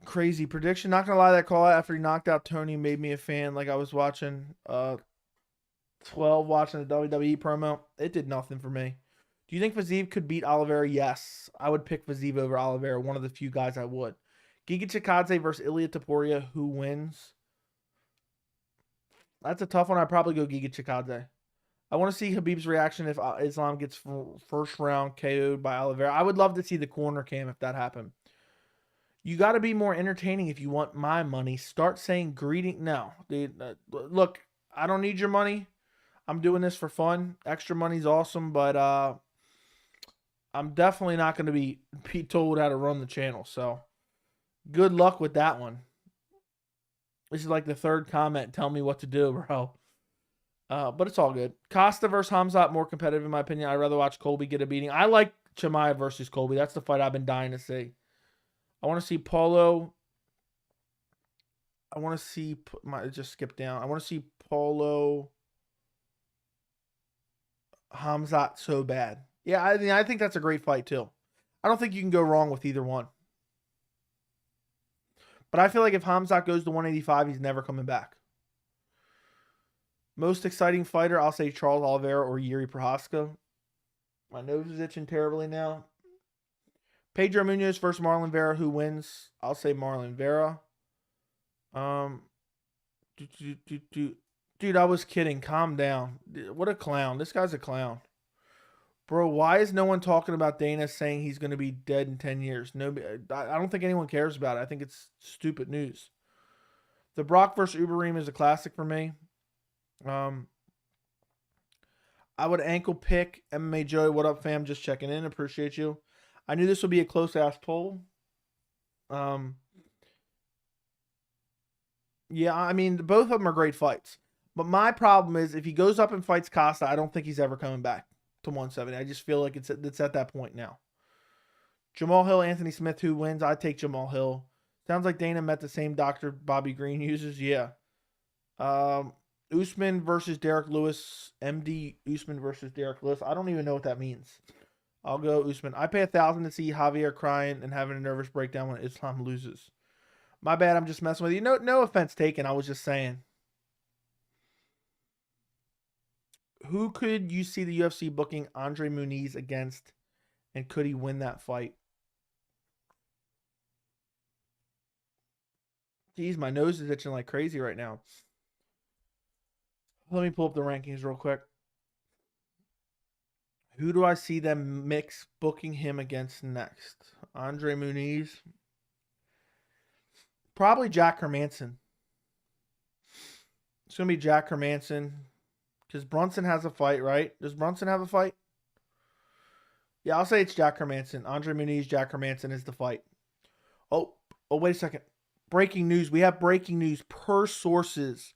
Speaker 1: Crazy prediction. Not gonna lie, that call after he knocked out Tony made me a fan. Like I was watching 12 watching the WWE promo. It did nothing for me. Do you think Fiziev could beat Oliveira? Yes. I would pick Fiziev over Oliveira. One of the few guys I would. Giga Chikadze versus Ilia Topuria. Who wins? That's a tough one. I'd probably go Giga Chikadze. I want to see Khabib's reaction if Islam gets first round KO'd by Oliveira. I would love to see the corner cam if that happened. You got to be more entertaining if you want my money. Start saying greeting. No, dude. Look, I don't need your money. I'm doing this for fun. Extra money's awesome, but I'm definitely not going to be told how to run the channel. So good luck with that one. This is like the third comment. Tell me what to do, bro. But it's all good. Costa versus Khamzat, more competitive in my opinion. I'd rather watch Colby get a beating. I like Chimaev versus Colby. That's the fight I've been dying to see. I want to see Paulo. I want to see, just skip down. I want to see Paulo Khamzat so bad. Yeah, I think that's a great fight too. I don't think you can go wrong with either one. But I feel like if Khamzat goes to 185, he's never coming back. Most exciting fighter, I'll say Charles Oliveira or Yuri Prochazka. My nose is itching terribly now. Pedro Munoz versus Marlon Vera. Who wins? I'll say Marlon Vera. Dude, I was kidding. Calm down. What a clown. This guy's a clown. Bro, why is no one talking about Dana saying he's going to be dead in 10 years? I don't think anyone cares about it. I think it's stupid news. The Brock versus Ubereem is a classic for me. I would ankle pick MMA Joey. What up, fam? Just checking in. Appreciate you. I knew this would be a close-ass poll. Yeah, I mean, both of them are great fights. But my problem is if he goes up and fights Costa, I don't think he's ever coming back to 170. I just feel like it's at that point now. Jamal Hill, Anthony Smith, who wins? I take Jamal Hill. Sounds like Dana met the same doctor Bobby Green uses. Yeah. Usman versus Derek Lewis. MD Usman versus Derek Lewis. I don't even know what that means. I'll go Usman. I pay $1,000 to see Javier crying and having a nervous breakdown when Islam loses. My bad. I'm just messing with you. No offense taken. I was just saying. Who could you see the UFC booking Andre Muniz against, and could he win that fight? Geez, my nose is itching like crazy right now. Let me pull up the rankings real quick. Who do I see them mix booking him against next? Andre Muniz. Probably Jack Hermanson. It's going to be Jack Hermanson. Because Brunson has a fight, right? Does Brunson have a fight? Yeah, I'll say it's Jack Hermanson. Andre Muniz, Jack Hermanson is the fight. Oh, wait a second. Breaking news. We have breaking news per sources.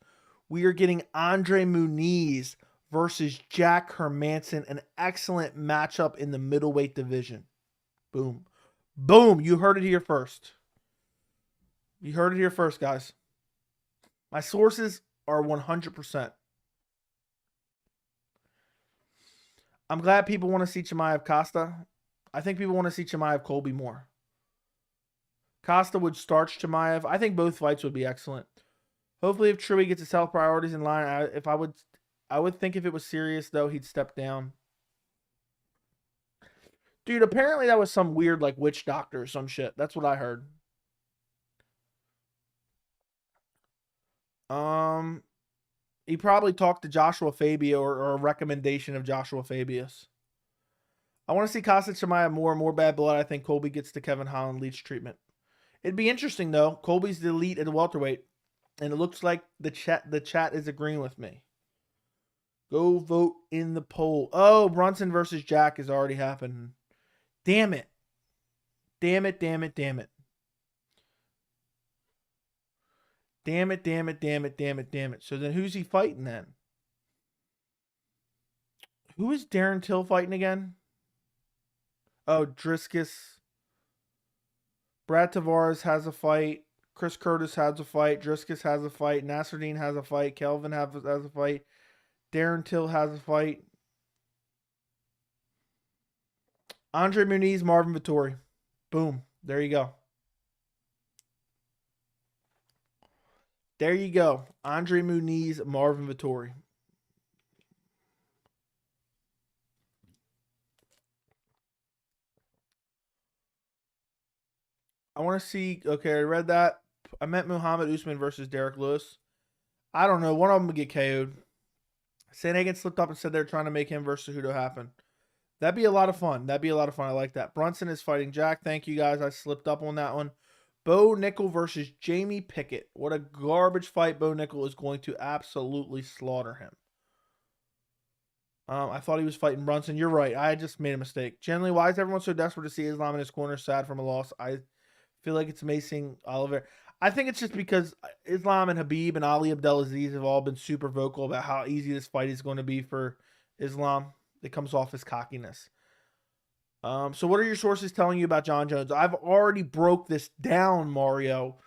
Speaker 1: We are getting Andre Muniz versus Jack Hermanson. An excellent matchup in the middleweight division. Boom. Boom. You heard it here first. You heard it here first, guys. My sources are 100%. I'm glad people want to see Chimaev Costa. I think people want to see Chimaev Colby more. Costa would starch Chimaev. I think both fights would be excellent. Hopefully, if Chewy gets his health priorities in line, I would think if it was serious though, he'd step down. Dude, apparently that was some weird like witch doctor or some shit. That's what I heard. He probably talked to Joshua Fabia or a recommendation of Joshua Fabius. I want to see Khamzat Chimaev more bad blood. I think Colby gets to Kevin Holland leech treatment. It'd be interesting though. Colby's the elite at the welterweight, and it looks like the chat is agreeing with me. Go vote in the poll. Oh, Brunson versus Jack has already happened. Damn it. Damn it. Damn it. Damn it. Damn it, damn it, damn it, damn it, damn it. So then who's he fighting then? Who is Darren Till fighting again? Oh, Driscus. Brad Tavares has a fight. Chris Curtis has a fight. Driscus has a fight. Nasruddin has a fight. Kelvin has a fight. Darren Till has a fight. Andre Muniz, Marvin Vettori. Boom. There you go. There you go. Andre Muniz, Marvin Vettori. I want to see. Okay, I read that. I meant Muhammad Usman versus Derek Lewis. I don't know. One of them would get KO'd. Sandhagen slipped up and said they're trying to make him versus Cejudo happen. That'd be a lot of fun. That'd be a lot of fun. I like that. Brunson is fighting Jack. Thank you, guys. I slipped up on that one. Bo Nickal versus Jamie Pickett. What a garbage fight. Bo Nickal is going to absolutely slaughter him. I thought he was fighting Brunson. You're right. I just made a mistake. Generally, why is everyone so desperate to see Islam in his corner? Sad from a loss. I feel like it's amazing. Oliveira. I think it's just because Islam and Habib and Ali Abdelaziz have all been super vocal about how easy this fight is going to be for Islam. It comes off as cockiness. So what are your sources telling you about John Jones? I've already broke this down, Mario.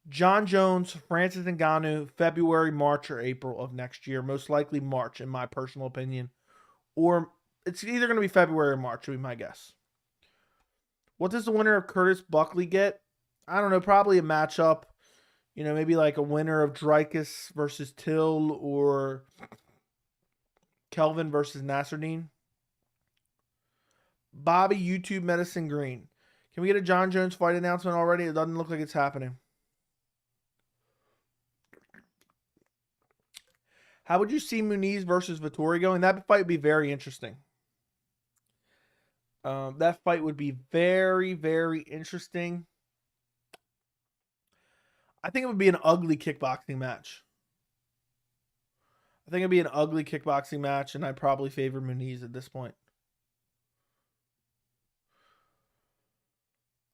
Speaker 1: John Jones, Francis Ngannou, February, March, or April of next year. Most likely March, in my personal opinion. Or it's either going to be February or March, would be my guess. What does the winner of Curtis Buckley get? I don't know, probably a matchup. You know, maybe like a winner of Dreykus versus Till or Kelvin versus Nasruddin. Bobby, YouTube Medicine Green. Can we get a John Jones fight announcement already? It doesn't look like it's happening. How would you see Muniz versus Vettori going? That fight would be very interesting. That fight would be very, very interesting. I think it would be an ugly kickboxing match. I think it'd be an ugly kickboxing match, and I probably favor Muniz at this point.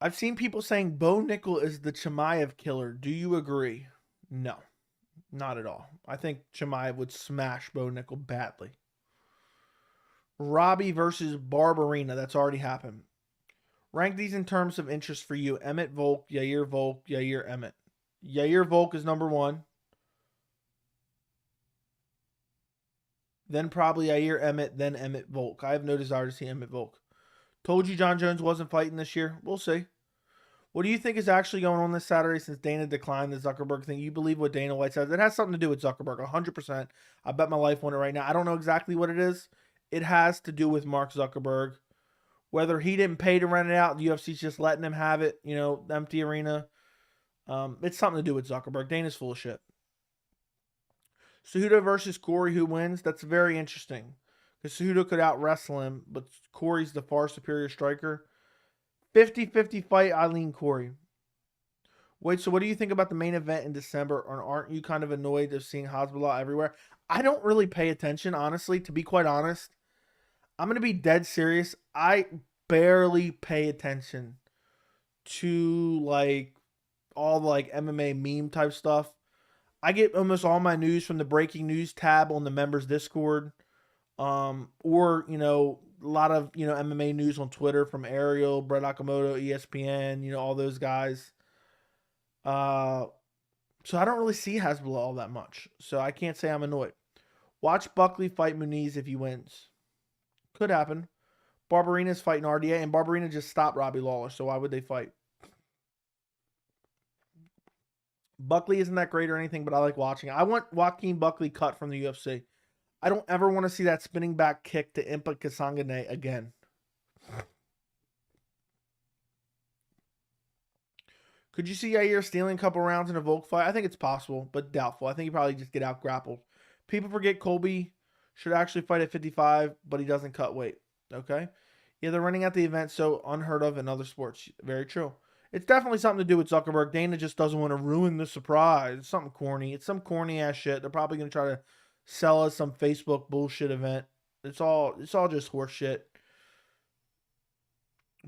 Speaker 1: I've seen people saying Bo Nickal is the Chimaev killer. Do you agree? No, not at all. I think Chimaev would smash Bo Nickal badly. Robbie versus Barbarina. That's already happened. Rank these in terms of interest for you. Emmett Volk, Yair Emmett. Yair Volk is number 1. Then probably Yair Emmett, then Emmett Volk. I have no desire to see Emmett Volk. Told you John Jones wasn't fighting this year. We'll see. What do you think is actually going on this Saturday since Dana declined the Zuckerberg thing? You believe what Dana White says? It has something to do with Zuckerberg, 100%. I bet my life on it right now. I don't know exactly what it is. It has to do with Mark Zuckerberg. Whether he didn't pay to rent it out, the UFC's just letting him have it, empty arena. It's something to do with Zuckerberg. Dana's full of shit. Cejudo versus Corey, who wins? That's very interesting. Because Cejudo could out-wrestle him, but Corey's the far superior striker. 50-50 fight, Eileen Corey. Wait, so what do you think about the main event in December? Or aren't you kind of annoyed of seeing Hezbollah everywhere? I don't really pay attention, honestly, to be quite honest. I'm going to be dead serious. I barely pay attention to, all the, MMA meme type stuff. I get almost all my news from the breaking news tab on the members Discord. Or, a lot of, MMA news on Twitter from Ariel, Brett Okamoto, ESPN, all those guys. So I don't really see Hezbollah all that much. So I can't say I'm annoyed. Watch Buckley fight Muniz if he wins. Could happen. Barberina's fighting RDA, and Barberina just stopped Robbie Lawler, so why would they fight? Buckley isn't that great or anything, but I like watching. I want Joaquin Buckley cut from the UFC. I don't ever want to see that spinning back kick to Impa Kasangane again. Could you see Yair stealing a couple rounds in a Volk fight? I think it's possible, but doubtful. I think he probably just get out grappled. People forget Colby should actually fight at 55, but he doesn't cut weight. Okay? Yeah, they're running at the event, so unheard of in other sports. Very true. It's definitely something to do with Zuckerberg. Dana just doesn't want to ruin the surprise. It's something corny. It's some corny ass shit. They're probably going to try to sell us some Facebook bullshit event. It's all just horse shit.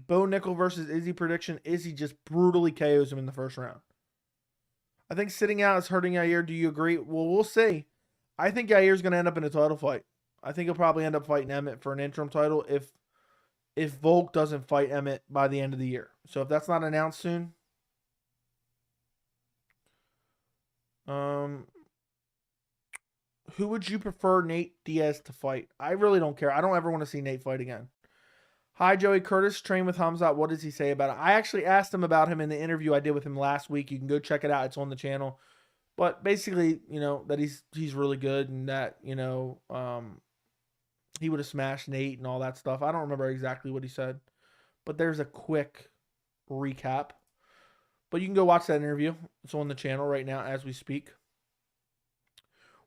Speaker 1: Bo Nickal versus Izzy prediction. Izzy just brutally KOs him in the first round. I think sitting out is hurting Yair. Do you agree? Well, we'll see. I think Yair's going to end up in a title fight. I think he'll probably end up fighting Emmett for an interim title if Volk doesn't fight Emmett by the end of the year. So if that's not announced soon. Who would you prefer Nate Diaz to fight? I really don't care. I don't ever want to see Nate fight again. Hi, Joey Curtis. Train with Khamzat. What does he say about it? I actually asked him about him in the interview I did with him last week. You can go check it out. It's on the channel. But basically, that he's really good and that, he would have smashed Nate and all that stuff. I don't remember exactly what he said. But there's a quick recap. But you can go watch that interview. It's on the channel right now as we speak.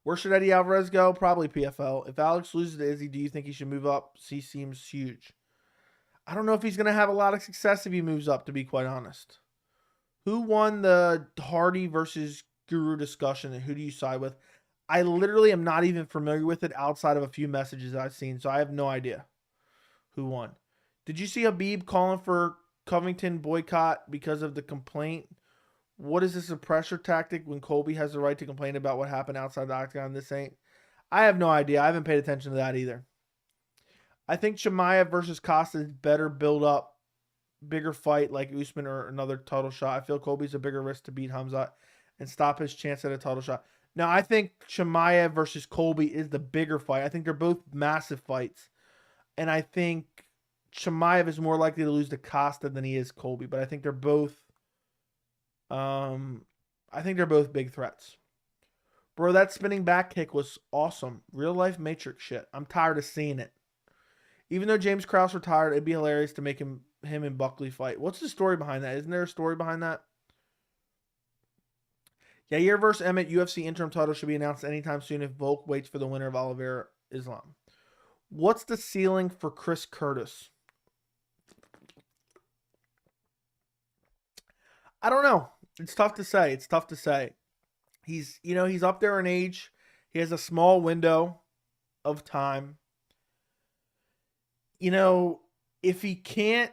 Speaker 1: Where should Eddie Alvarez go? Probably PFL. If Alex loses to Izzy, do you think he should move up? He seems huge. I don't know if he's going to have a lot of success if he moves up, to be quite honest. Who won the Hardy versus Guru discussion, and who do you side with? I literally am not even familiar with it outside of a few messages I've seen, so I have no idea who won. Did you see Habib calling for Covington boycott because of the complaint? What is this, a pressure tactic when Colby has the right to complain about what happened outside the octagon? This ain't. I have no idea. I haven't paid attention to that either. I think Chimaev versus Costa is better build up, bigger fight like Usman or another title shot. I feel Colby's a bigger risk to beat Khamzat and stop his chance at a title shot. Now, I think Chimaev versus Colby is the bigger fight. I think they're both massive fights. And I think Chimaev is more likely to lose to Costa than he is Colby. But I think they're both big threats. Bro, that spinning back kick was awesome. Real life Matrix shit. I'm tired of seeing it. Even though James Krause retired, it'd be hilarious to make him and Buckley fight. What's the story behind that? Isn't there a story behind that? Yair versus Emmett UFC interim title should be announced anytime soon if Volk waits for the winner of Oliveira Islam. What's the ceiling for Chris Curtis? I don't know. It's tough to say. He's up there in age. He has a small window of time. If he can't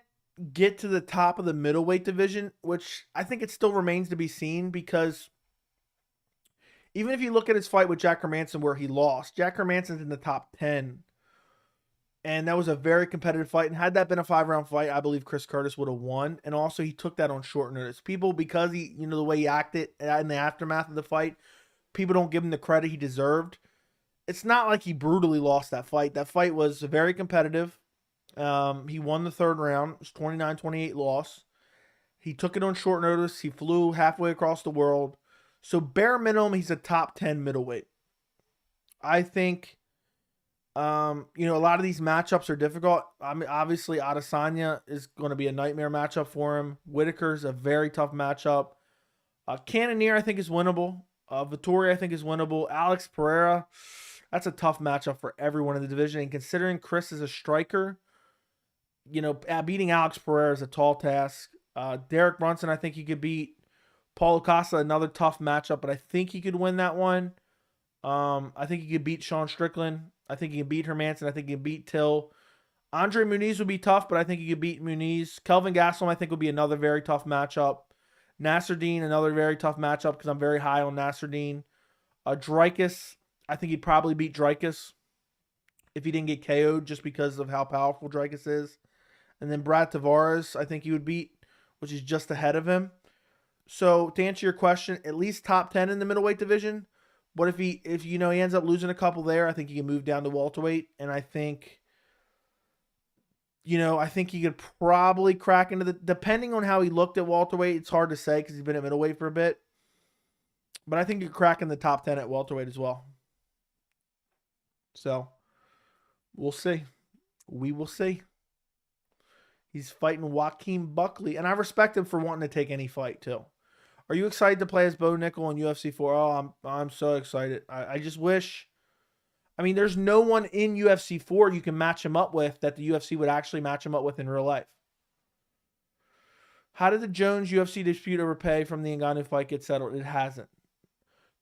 Speaker 1: get to the top of the middleweight division, which I think it still remains to be seen, because even if you look at his fight with Jack Hermanson where he lost, Jack Hermanson's in the top 10. And that was a very competitive fight. And had that been a 5-round fight, I believe Chris Curtis would have won. And also, he took that on short notice. People, because he, the way he acted in the aftermath of the fight, people don't give him the credit he deserved. It's not like he brutally lost that fight. That fight was very competitive. He won the third round. It was 29-28 loss. He took it on short notice. He flew halfway across the world. So bare minimum, he's a top 10 middleweight. I think, a lot of these matchups are difficult. I mean, obviously, Adesanya is going to be a nightmare matchup for him. Whitaker's a very tough matchup. Cannonier, I think, is winnable. Vettori, I think, is winnable. Alex Pereira, that's a tough matchup for everyone in the division. And considering Chris is a striker, beating Alex Pereira is a tall task. Derek Brunson, I think he could beat. Paulo Costa, another tough matchup, but I think he could win that one. I think he could beat Sean Strickland. I think he can beat Hermanson. I think he can beat Till. Andre Muniz would be tough, but I think he could beat Muniz. Kelvin Gastelum, I think, would be another very tough matchup. Nasruddin, another very tough matchup because I'm very high on Nasruddin. Dricus, I think he'd probably beat Dricus if he didn't get KO'd just because of how powerful Dricus is. And then Brad Tavares, I think he would beat, which is just ahead of him. So to answer your question, at least top 10 in the middleweight division. What if he ends up losing a couple there? I think he can move down to welterweight, and I think he could probably crack into depending on how he looked at welterweight. It's hard to say because he's been at middleweight for a bit, but I think he could crack in the top 10 at welterweight as well. So we'll see. We will see. He's fighting Joaquin Buckley, and I respect him for wanting to take any fight too. Are you excited to play as Bo Nickal in UFC 4? Oh, I'm so excited. I just wish. I mean, there's no one in UFC 4 you can match him up with that the UFC would actually match him up with in real life. How did the Jones UFC dispute over pay from the Ngannou fight get settled? It hasn't.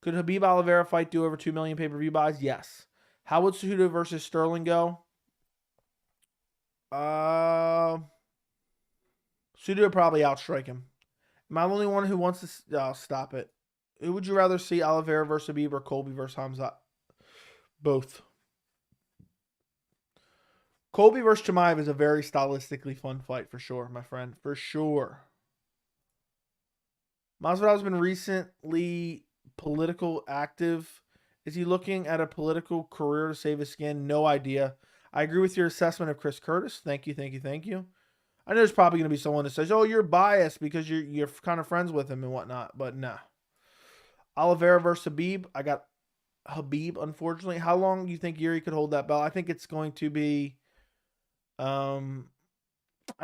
Speaker 1: Could Khabib Oliveira fight do over 2 million pay-per-view buys? Yes. How would Cejudo versus Sterling go? Cejudo would probably outstrike him. Am I the only one who wants to stop it? Who would you rather see, Oliveira versus Khabib or Colby versus Khamzat? Both. Colby versus Chimaev is a very stylistically fun fight for sure, my friend. For sure. Masvidal's been recently political active. Is he looking at a political career to save his skin? No idea. I agree with your assessment of Chris Curtis. Thank you. I know there's probably going to be someone that says, oh, you're biased because you're kind of friends with him and whatnot. But nah. Oliveira versus Khabib. I got Khabib, unfortunately. How long do you think Yuri could hold that belt? I think it's going to be, I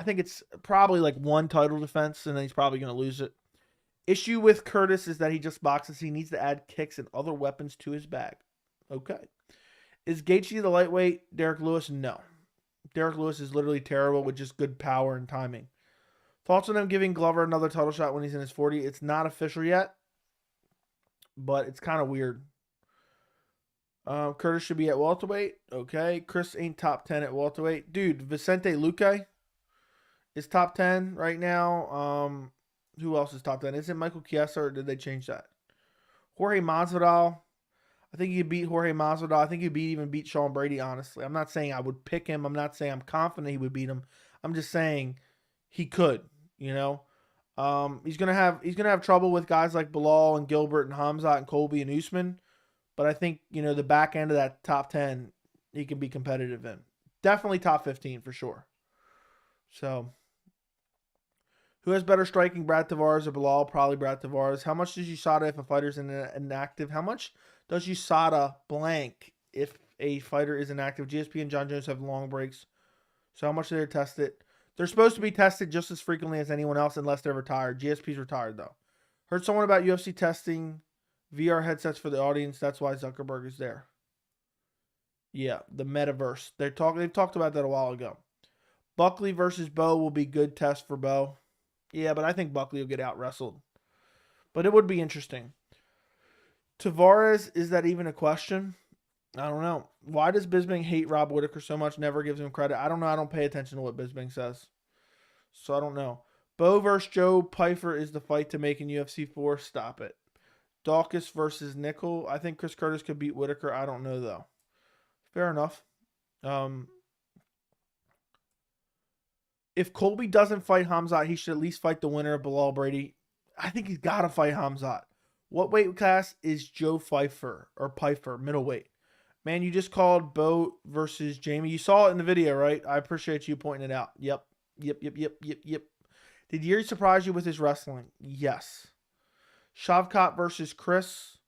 Speaker 1: think it's probably like one title defense, and then he's probably going to lose it. Issue with Curtis is that he just boxes. He needs to add kicks and other weapons to his bag. Okay. Is Gaethje the lightweight? Derek Lewis? No. Derek Lewis is literally terrible with just good power and timing. Thoughts on him giving Glover another title shot when he's in his 40? It's not official yet, but it's kind of weird. Curtis should be at welterweight. Okay. Chris ain't top 10 at welterweight. Dude, Vicente Luque is top 10 right now. Who else is top 10? Is it Michael Chiesa or did they change that? Jorge Masvidal. I think you beat Jorge Masvidal. I think you even beat Sean Brady, honestly. I'm not saying I would pick him. I'm not saying I'm confident he would beat him. I'm just saying he could, He's gonna have trouble with guys like Bilal and Gilbert and Khamzat and Colby and Usman. But I think, the back end of that top 10, he can be competitive in. Definitely top 15 for sure. So, who has better striking, Brad Tavares or Bilal? Probably Brad Tavares. How much does USADA if a fighter's inactive? How much does USADA blank if a fighter is inactive? GSP and John Jones have long breaks. So how much do they test it? They're supposed to be tested just as frequently as anyone else unless they're retired. GSP's retired, though. Heard someone about UFC testing VR headsets for the audience. That's why Zuckerberg is there. Yeah, the metaverse. They've talked about that a while ago. Buckley versus Bo will be good test for Bo. Yeah, but I think Buckley will get out wrestled. But it would be interesting. Tavares, is that even a question? I don't know. Why does Bisping hate Rob Whittaker so much? Never gives him credit. I don't know. I don't pay attention to what Bisping says. So I don't know. Bo versus Joe Pyfer is the fight to make in UFC 4. Stop it. Dawkins versus Nickal. I think Chris Curtis could beat Whittaker. I don't know, though. Fair enough. If Colby doesn't fight Khamzat, he should at least fight the winner of Bilal Brady. I think he's got to fight Khamzat. What weight class is Joe Pfeiffer, middleweight? Man, you just called Bo versus Jamie. You saw it in the video, right? I appreciate you pointing it out. Yep. Did Yuri surprise you with his wrestling? Yes. Shavkat versus Chris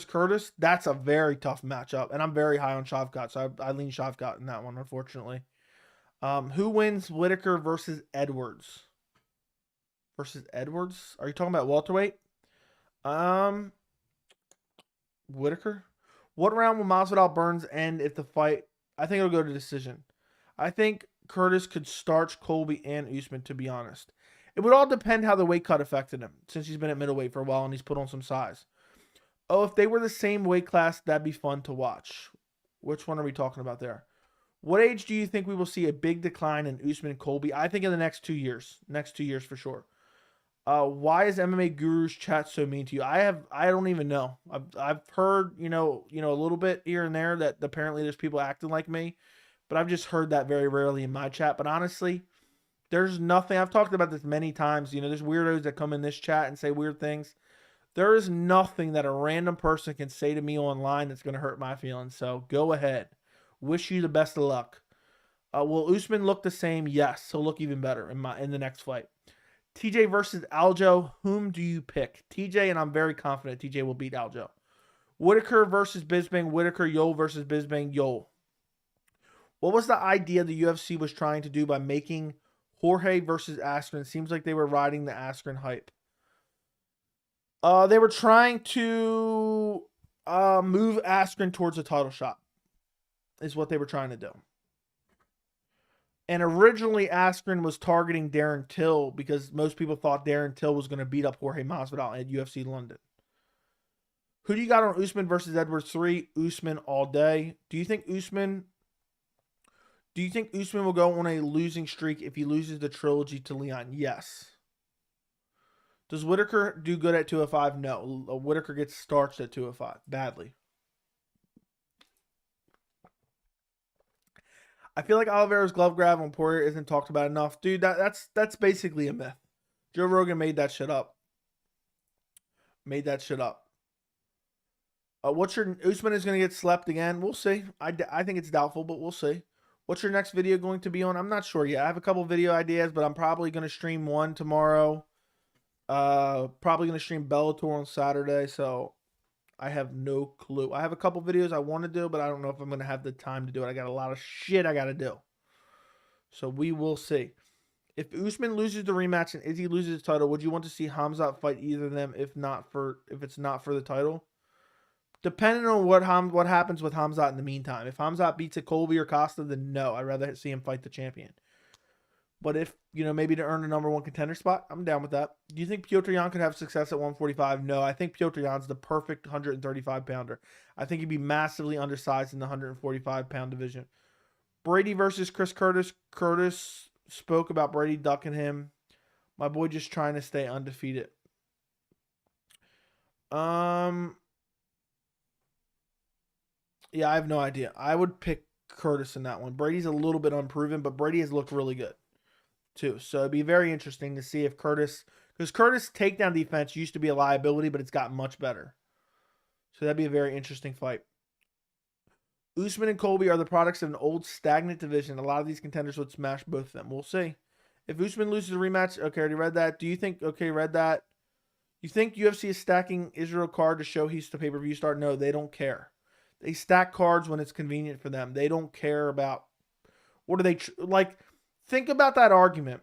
Speaker 1: Curtis. That's a very tough matchup, and I'm very high on Shavkat, so I lean Shavkat in that one, unfortunately. Who wins Whitaker versus Edwards? Are you talking about welterweight? Whitaker. What round will Masvidal Burns end if the fight? I think it'll go to decision. I think Curtis could starch Colby and Usman, to be honest. It would all depend how the weight cut affected him, since he's been at middleweight for a while and he's put on some size. Oh, if they were the same weight class, that'd be fun to watch. Which one are we talking about there? What age do you think we will see a big decline in Usman and Colby? I think in the next 2 years. Next 2 years for sure. Why is MMA Guru's chat so mean to you? I don't even know. I've heard, a little bit here and there that apparently there's people acting like me, but I've just heard that very rarely in my chat. But honestly, there's nothing. I've talked about this many times. There's weirdos that come in this chat and say weird things. There is nothing that a random person can say to me online that's going to hurt my feelings. So go ahead. Wish you the best of luck. Will Usman look the same? Yes, he'll look even better in the next fight. TJ versus Aljo. Whom do you pick? TJ, and I'm very confident TJ will beat Aljo. Whitaker versus Bisping. Whitaker. Yoel versus Bisping. Yoel. What was the idea the UFC was trying to do by making Jorge versus Askren? It seems like they were riding the Askren hype. They were trying to move Askren towards a title shot, is what they were trying to do. And originally, Askren was targeting Darren Till because most people thought Darren Till was going to beat up Jorge Masvidal at UFC London. Who do you got on Usman versus Edwards 3? Usman all day. Do you think Usman will go on a losing streak if he loses the trilogy to Leon? Yes. Does Whitaker do good at 205? No. Whitaker gets starched at 205 badly. I feel like Oliveira's glove grab on Poirier isn't talked about enough. Dude, that's basically a myth. Joe Rogan made that shit up. Usman is going to get slept again. We'll see. I think it's doubtful, but we'll see. What's your next video going to be on? I'm not sure yet. I have a couple video ideas, but I'm probably going to stream one tomorrow. Probably going to stream Bellator on Saturday, so I have no clue. I have a couple videos I want to do, but I don't know if I'm going to have the time to do it. I got a lot of shit I got to do. So we will see. If Usman loses the rematch and Izzy loses his title, would you want to see Khamzat fight either of them if it's not for the title? Depending on what happens with Khamzat in the meantime. If Khamzat beats a Colby or Costa, then no. I'd rather see him fight the champion. But if, maybe to earn the #1 contender spot, I'm down with that. Do you think Petr Yan could have success at 145? No, I think Petr Yan's the perfect 135-pounder. I think he'd be massively undersized in the 145-pound division. Brady versus Chris Curtis. Curtis spoke about Brady ducking him. My boy just trying to stay undefeated. Yeah, I have no idea. I would pick Curtis in that one. Brady's a little bit unproven, but Brady has looked really good too. So it'd be very interesting to see if Curtis takedown defense used to be a liability, but it's gotten much better. So that'd be a very interesting fight. Usman and Colby are the products of an old stagnant division. A lot of these contenders would smash both of them. We'll see. If Usman loses a rematch, okay, already read that. Do you think, okay, read that. You think UFC is stacking Israel card to show he's the pay-per-view star? No, they don't care. They stack cards when it's convenient for them. They don't care about, what are they, think about that argument.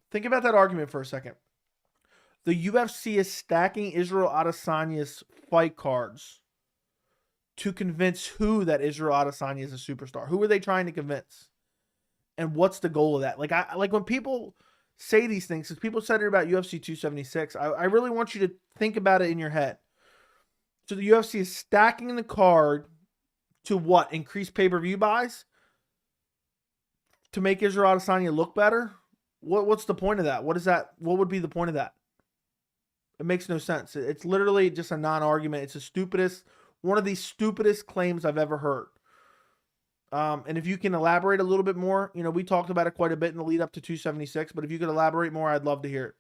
Speaker 1: Think about that argument for a second. The UFC is stacking Israel Adesanya's fight cards to convince who that Israel Adesanya is a superstar. Who are they trying to convince? And what's the goal of that? Like when people say these things, because people said it about UFC 276, I really want you to think about it in your head. So the UFC is stacking the card to what? Increase pay-per-view buys? To make Israel Adesanya look better? What's the point of that? What is that? What would be the point of that? It makes no sense. It's literally just a non-argument. It's one of the stupidest claims I've ever heard. And if you can elaborate a little bit more, you know, we talked about it quite a bit in the lead up to 276, but if you could elaborate more, I'd love to hear it.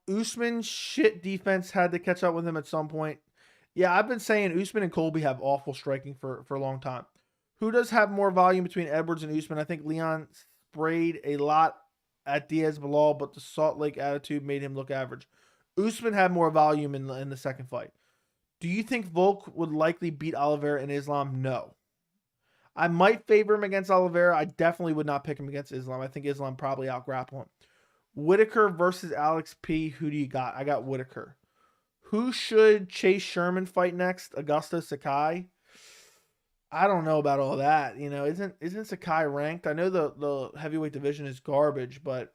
Speaker 1: Usman shit defense had to catch up with him at some point. Yeah, I've been saying Usman and Colby have awful striking for a long time. Who does have more volume between Edwards and Usman? I think Leon sprayed a lot at Diaz Bilal, but the Salt Lake attitude made him look average. Usman had more volume in the second fight. Do you think Volk would likely beat Oliveira and Islam? No. I might favor him against Oliveira. I definitely would not pick him against Islam. I think Islam probably out-grapple him. Whitaker versus Alex P. Who do you got? I got Whitaker. Who should Chase Sherman fight next? Augusto Sakai? I don't know about all that. You know, isn't Sakai ranked? I know the heavyweight division is garbage, but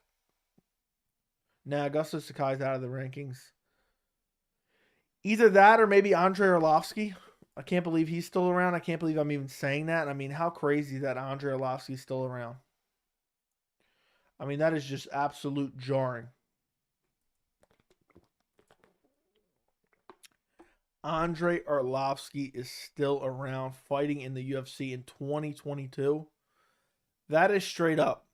Speaker 1: nah, Augusto Sakai's out of the rankings. Either that or maybe Andrei Arlovsky. I can't believe he's still around. I can't believe I'm even saying that. I mean, how crazy that Andrei Arlovsky's still around. I mean, that is just absolute jarring. Andrei Arlovsky is still around fighting in the UFC in 2022. That is straight up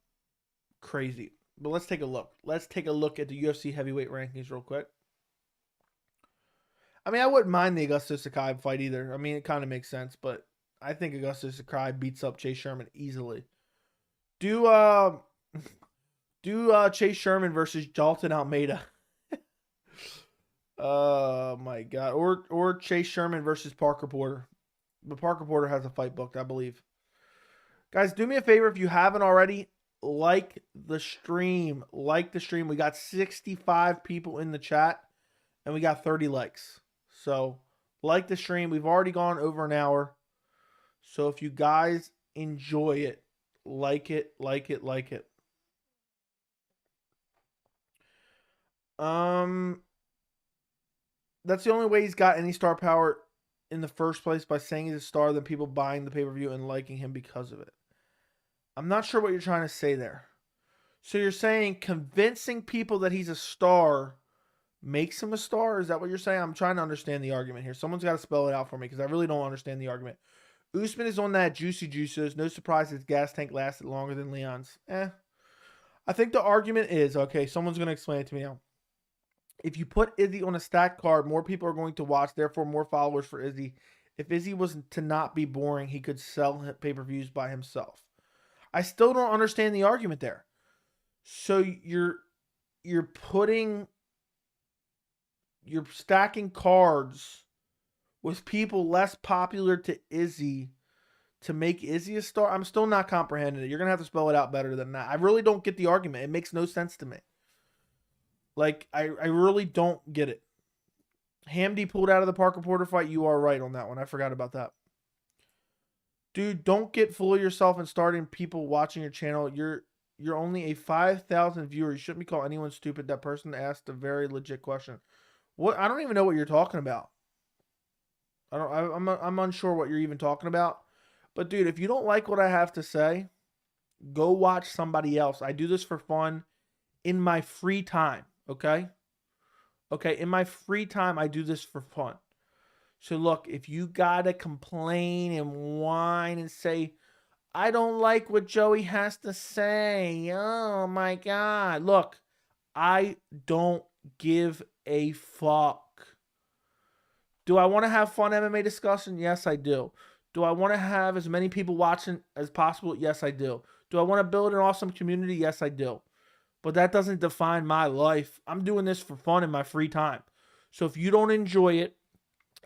Speaker 1: crazy. But let's take a look. Let's take a look at the UFC heavyweight rankings real quick. I mean, I wouldn't mind the Augusto Sakai fight either. I mean, it kind of makes sense, but I think Augusto Sakai beats up Chase Sherman easily. Do Chase Sherman versus Jalton Almeida. Oh my god. Or Chase Sherman versus Parker Porter. But Parker Porter has a fight booked, I believe. Guys, do me a favor if you haven't already. Like the stream. Like the stream. We got 65 people in the chat. And we got 30 likes. So, like the stream. We've already gone over an hour. So, if you guys enjoy it, like it, like it, like it. That's the only way he's got any star power in the first place, by saying he's a star, than people buying the pay-per-view and liking him because of it. I'm not sure what you're trying to say there. So you're saying convincing people that he's a star makes him a star? Is that what you're saying? I'm trying to understand the argument here. Someone's got to spell it out for me because I really don't understand the argument. Usman is on that juicy juices. No surprise his gas tank lasted longer than Leon's. I think the argument is, okay, someone's going to explain it to me now. If you put Izzy on a stacked card, more people are going to watch, therefore more followers for Izzy. If Izzy was to not be boring, he could sell pay-per-views by himself. I still don't understand the argument there. So you're stacking cards with people less popular to Izzy to make Izzy a star. I'm still not comprehending it. You're going to have to spell it out better than that. I really don't get the argument. It makes no sense to me. Like, I really don't get it. Hamdi pulled out of the Parker Porter fight. You are right on that one. I forgot about that. Dude, don't get full of yourself and starting people watching your channel. You're only a 5,000 viewer. You shouldn't be calling anyone stupid. That person asked a very legit question. What? I don't even know what you're talking about. I'm unsure what you're even talking about. But dude, if you don't like what I have to say, go watch somebody else. I do this for fun in my free time. Okay? Okay, in my free time, I do this for fun. So look, if you gotta complain and whine and say, I don't like what Joey has to say. Oh my God. Look, I don't give a fuck. Do I want to have fun MMA discussion? Yes, I do. Do I want to have as many people watching as possible? Yes, I do. Do I want to build an awesome community? Yes, I do. But that doesn't define my life. I'm doing this for fun in my free time. So if you don't enjoy it,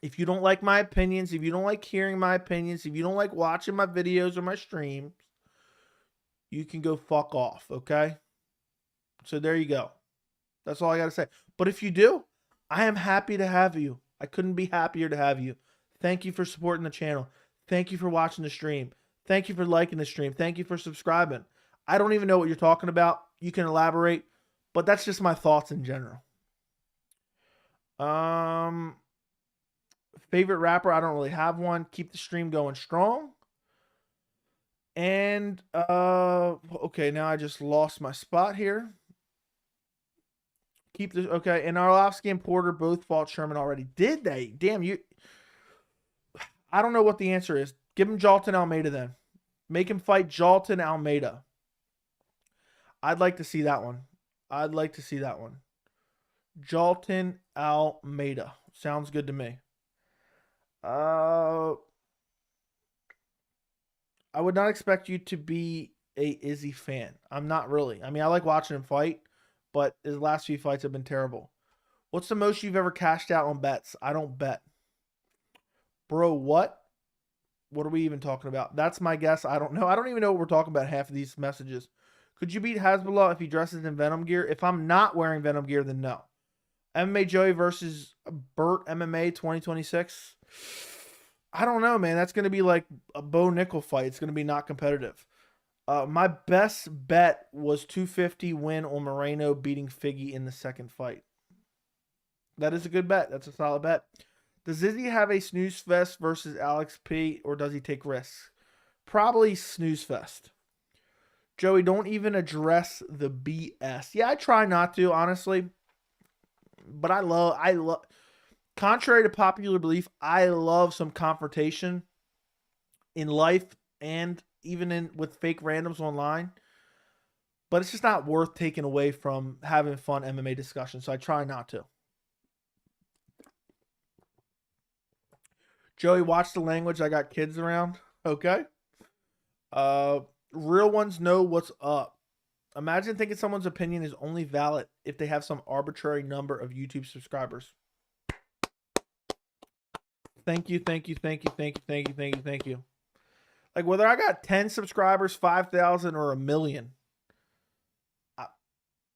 Speaker 1: if you don't like my opinions, if you don't like hearing my opinions, if you don't like watching my videos or my streams, you can go fuck off, okay? So there you go. That's all I got to say. But if you do, I am happy to have you. I couldn't be happier to have you. Thank you for supporting the channel. Thank you for watching the stream. Thank you for liking the stream. Thank you for subscribing. I don't even know what you're talking about. You can elaborate, but that's just my thoughts in general. Favorite rapper? I don't really have one. Keep the stream going strong. And okay, now I just lost my spot here. Keep this okay. And Arlovsky and Porter both fought Sherman already. Did they? Damn you. I don't know what the answer is. Give him Jailton Almeida then. Make him fight Jailton Almeida. I'd like to see that one. I'd like to see that one. Jailton Almeida. Sounds good to me. I would not expect you to be a Izzy fan. I'm not really. I mean, I like watching him fight, but his last few fights have been terrible. What's the most you've ever cashed out on bets? I don't bet. Bro, what? What are we even talking about? That's my guess. I don't know. I don't even know what we're talking about half of these messages. Could you beat Hasbullah if he dresses in Venom gear? If I'm not wearing Venom gear, then no. MMA Joey versus Burt MMA 2026. I don't know, man. That's going to be like a Bo Nickal fight. It's going to be not competitive. My best bet was 250 win on Moreno beating Figgy in the second fight. That is a good bet. That's a solid bet. Does Izzy have a snooze fest versus Alex P, or does he take risks? Probably snooze fest. Joey, don't even address the BS. Yeah, I try not to, honestly. But I love, contrary to popular belief, I love some confrontation in life and even with fake randoms online. But it's just not worth taking away from having fun MMA discussion, so I try not to. Joey, watch the language. I got kids around. Okay. Real ones know what's up. Imagine thinking someone's opinion is only valid if they have some arbitrary number of YouTube subscribers. Thank you, thank you, thank you, thank you, thank you, thank you, thank you. Like whether I got 10 subscribers, 5,000, or 1 million,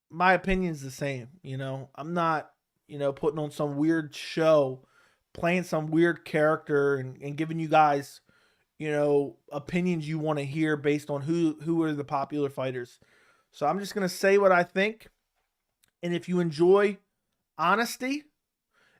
Speaker 1: my opinion's the same. You know, I'm not, putting on some weird show, playing some weird character and giving you guys, opinions you want to hear based on who are the popular fighters. So I'm just going to say what I think. And if you enjoy honesty,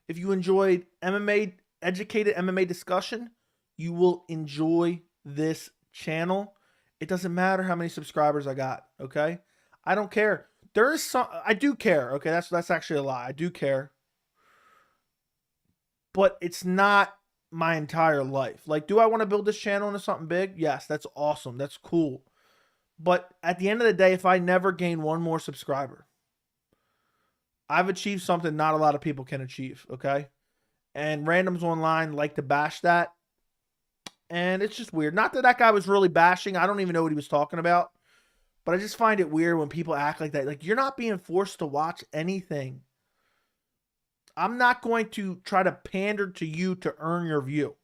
Speaker 1: if you enjoyed MMA, educated MMA discussion, you will enjoy this channel. It doesn't matter how many subscribers I got, okay? I don't care. There is some, I do care, okay? That's actually a lie. I do care. But it's not my entire life. Like, do I want to build this channel into something big? Yes, that's awesome. That's cool. But at the end of the day, if I never gain one more subscriber, I've achieved something not a lot of people can achieve, okay? And randoms online like to bash that. And it's just weird. Not that that guy was really bashing. I don't even know what he was talking about. But I just find it weird when people act like that. Like, you're not being forced to watch anything. I'm not going to try to pander to you to earn your view.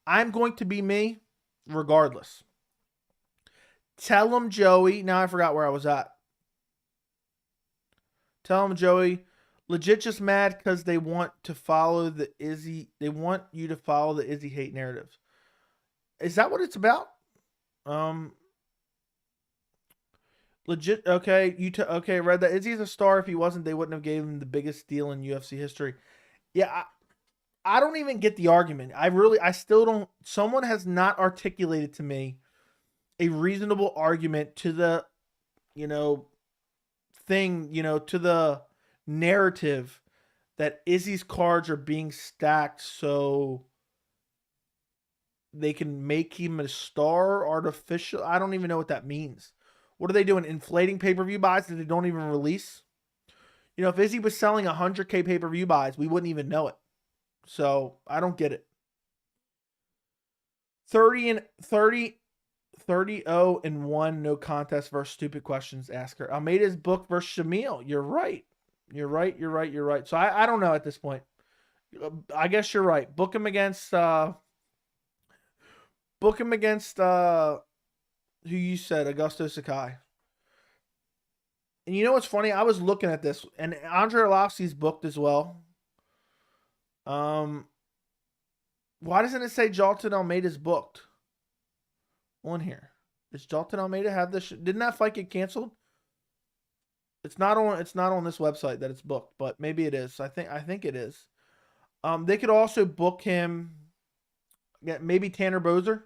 Speaker 1: I'm going to be me regardless. Tell him, Joey. Now I forgot where I was at. Tell him, Joey. Legit just mad because they want to follow the Izzy. They want you to follow the Izzy hate narrative. Is that what it's about? Legit. Okay. Okay. Read that. Izzy's a star. If he wasn't, they wouldn't have gave him the biggest deal in UFC history. Yeah. I don't even get the argument. I still don't. Someone has not articulated to me a reasonable argument to the, to the narrative that Izzy's cards are being stacked so they can make him a star artificial. I don't even know what that means. What are they doing? Inflating pay-per-view buys that they don't even release? If Izzy was selling 100K pay-per-view buys, we wouldn't even know it. So I don't get it. 30-0-1, no contest versus stupid questions. Ask her. Almeida's book versus Chimaev. You're right. You're right. So I don't know at this point. I guess you're right. Book him against who you said, Augusto Sakai. And you know what's funny? I was looking at this, and Andre Arlovski's booked as well. Why doesn't it say Jailton Almeida's booked on here? Does Jailton Almeida have this? Didn't that fight get canceled? It's not on this website that it's booked, but maybe it is. I think it is. They could also book him. Maybe Tanner Boser.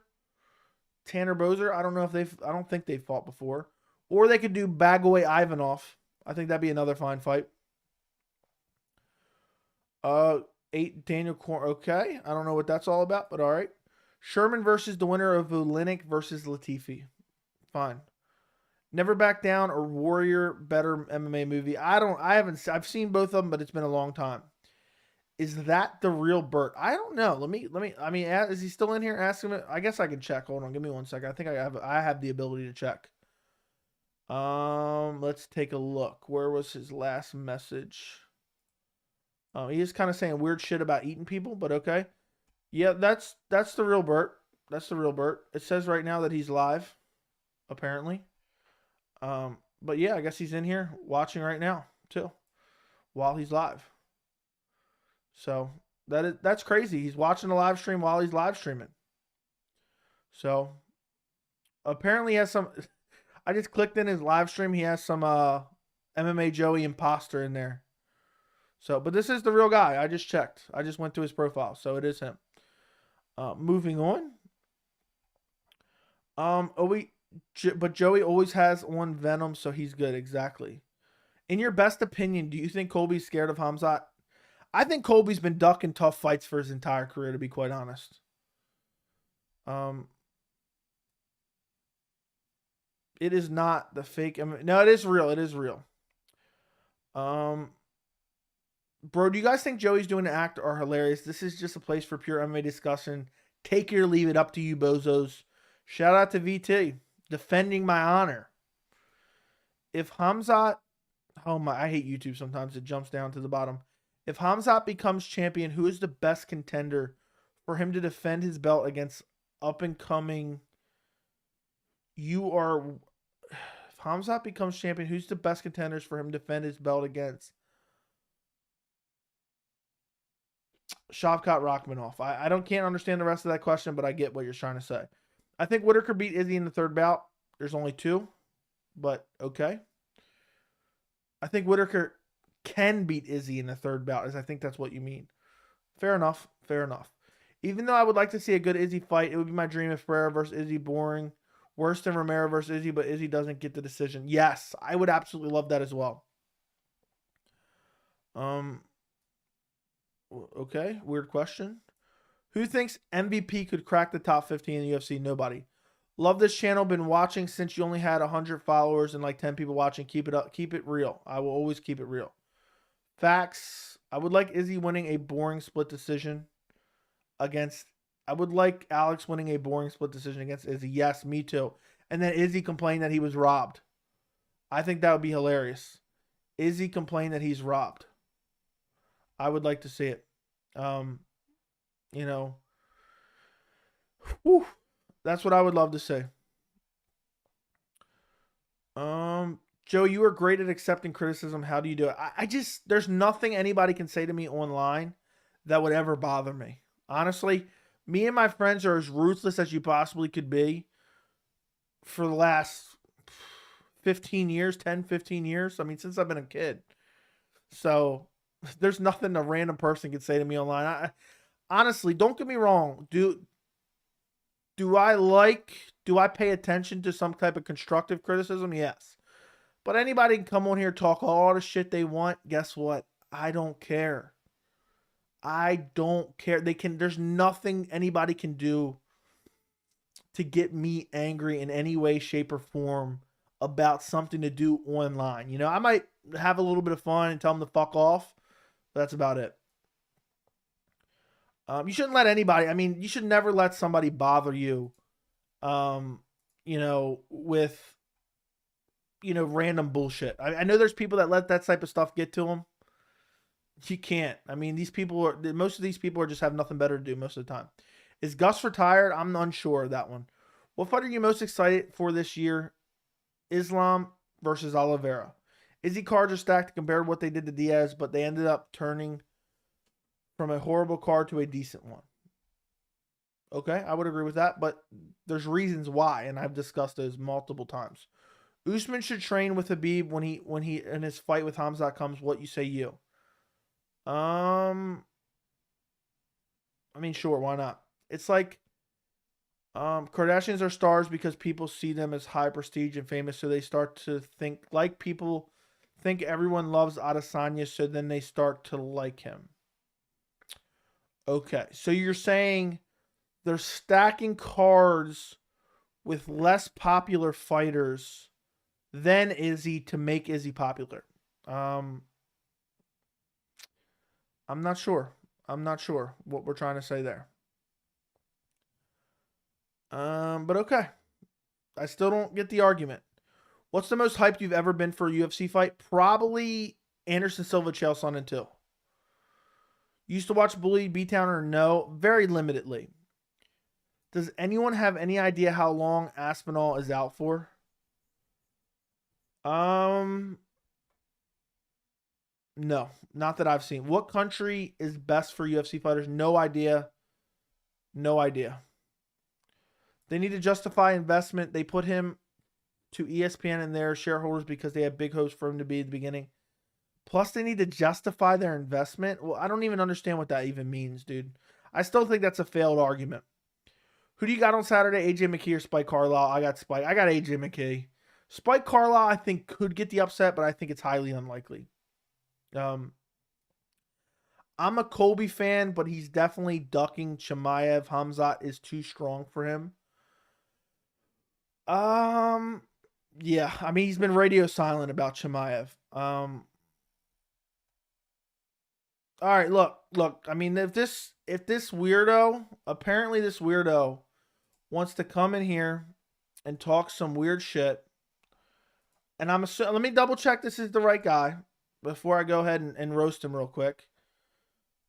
Speaker 1: I don't think they've fought before. Or they could do Bagoy Ivanov. I think that'd be another fine fight. 8 Daniel Corn. Okay. I don't know what that's all about, but all right. Sherman versus the winner of Volinick versus Latifi. Fine. Never Back Down or Warrior, better MMA movie. I've seen both of them, but it's been a long time. Is that the real Burt? I don't know. Let me, I mean, is he still in here? Ask him. I guess I can check. Hold on. Give me 1 second. I think I have the ability to check. Let's take a look. Where was his last message? He is kind of saying weird shit about eating people, but okay. Yeah, that's the real Burt. That's the real Burt. It says right now that he's live, apparently. But yeah, I guess he's in here watching right now too, while he's live. So that's crazy. He's watching the live stream while he's live streaming. So apparently he has some. I just clicked in his live stream. He has some MMA Joey imposter in there. So, but this is the real guy. I just checked. I just went to his profile, so it is him. Moving on. But Joey always has one Venom, so he's good. Exactly. In your best opinion, do you think Colby's scared of Khamzat? I think Colby's been ducking tough fights for his entire career, to be quite honest. It is not the fake. No, it is real. It is real. Bro, do you guys think Joey's doing an act or hilarious? This is just a place for pure MMA discussion. Take it or leave it, up to you, bozos. Shout out to VT, defending my honor. If Khamzat, oh my, I hate YouTube sometimes. It jumps down to the bottom. If Khamzat becomes champion, who is the best contender for him to defend his belt against up and coming? If Khamzat becomes champion, who's the best contenders for him to defend his belt against? Shavkat Rakhmonov. I can't understand the rest of that question, but I get what you're trying to say. I think Whitaker beat Izzy in the third bout. There's only 2, but okay. I think Whitaker can beat Izzy in the third bout, as I think that's what you mean. Fair enough. Fair enough. Even though I would like to see a good Izzy fight, it would be my dream if Pereira versus Izzy boring. Worse than Romero versus Izzy, but Izzy doesn't get the decision. Yes, I would absolutely love that as well. Okay, weird question. Who thinks MVP could crack the top 15 in the UFC? Nobody. Love this channel. Been watching since you only had 100 followers and like 10 people watching. Keep it up. Keep it real. I will always keep it real. Facts. I would like Izzy winning a boring split decision against... I would like Alex winning a boring split decision against Izzy. Yes, me too. And then Izzy complained that he was robbed. I think that would be hilarious. Izzy complained that he's robbed. I would like to see it. You know, whew, that's what I would love to say. Joe, you are great at accepting criticism. How do you do it? I just, there's nothing anybody can say to me online that would ever bother me. Honestly, me and my friends are as ruthless as you possibly could be for the last 15 years, 10, 15 years. I mean, since I've been a kid. So there's nothing a random person can say to me online. Honestly, don't get me wrong. Do I pay attention to some type of constructive criticism? Yes. But anybody can come on here, talk all the shit they want. Guess what? I don't care. I don't care. There's nothing anybody can do to get me angry in any way, shape, or form about something to do online. You know, I might have a little bit of fun and tell them to fuck off. But that's about it. You shouldn't let anybody, I mean, you should never let somebody bother you, you know, with, you know, random bullshit. I know there's people that let that type of stuff get to them. You can't. I mean, most of these people are just have nothing better to do most of the time. Is Gus retired? I'm unsure of that one. What fight are you most excited for this year? Islam versus Oliveira. Izzy cards are stacked compared to what they did to Diaz, but they ended up turning from a horrible card to a decent one. Okay, I would agree with that, but there's reasons why, and I've discussed those multiple times. Usman should train with Khabib when he in his fight with Khamzat comes. What you say, you? I mean, sure, why not? It's like Kardashians are stars because people see them as high prestige and famous, so they start to think like people think everyone loves Adesanya, so then they start to like him. Okay, so you're saying they're stacking cards with less popular fighters than Izzy to make Izzy popular. I'm not sure. I'm not sure what we're trying to say there. But okay. I still don't get the argument. What's the most hyped you've ever been for a UFC fight? Probably Anderson Silva, Chael Sonnen 2. Used to watch Bully Beatown or no? Very limitedly. Does anyone have any idea how long Aspinall is out for? No, not that I've seen. What country is best for UFC fighters? No idea. No idea. They need to justify investment. They put him to ESPN and their shareholders because they have big hopes for him to be at the beginning. Plus, they need to justify their investment. Well, I don't even understand what that even means, dude. I still think that's a failed argument. Who do you got on Saturday? AJ McKee or Spike Carlisle? I got Spike. I got AJ McKee. Spike Carlisle, I think, could get the upset, but I think it's highly unlikely. I'm a Colby fan, but he's definitely ducking Chimaev. Khamzat is too strong for him. Yeah, I mean, he's been radio silent about Chimaev. All right, look. I mean, if this weirdo, apparently this weirdo wants to come in here and talk some weird shit, and let me double check this is the right guy before I go ahead and roast him real quick,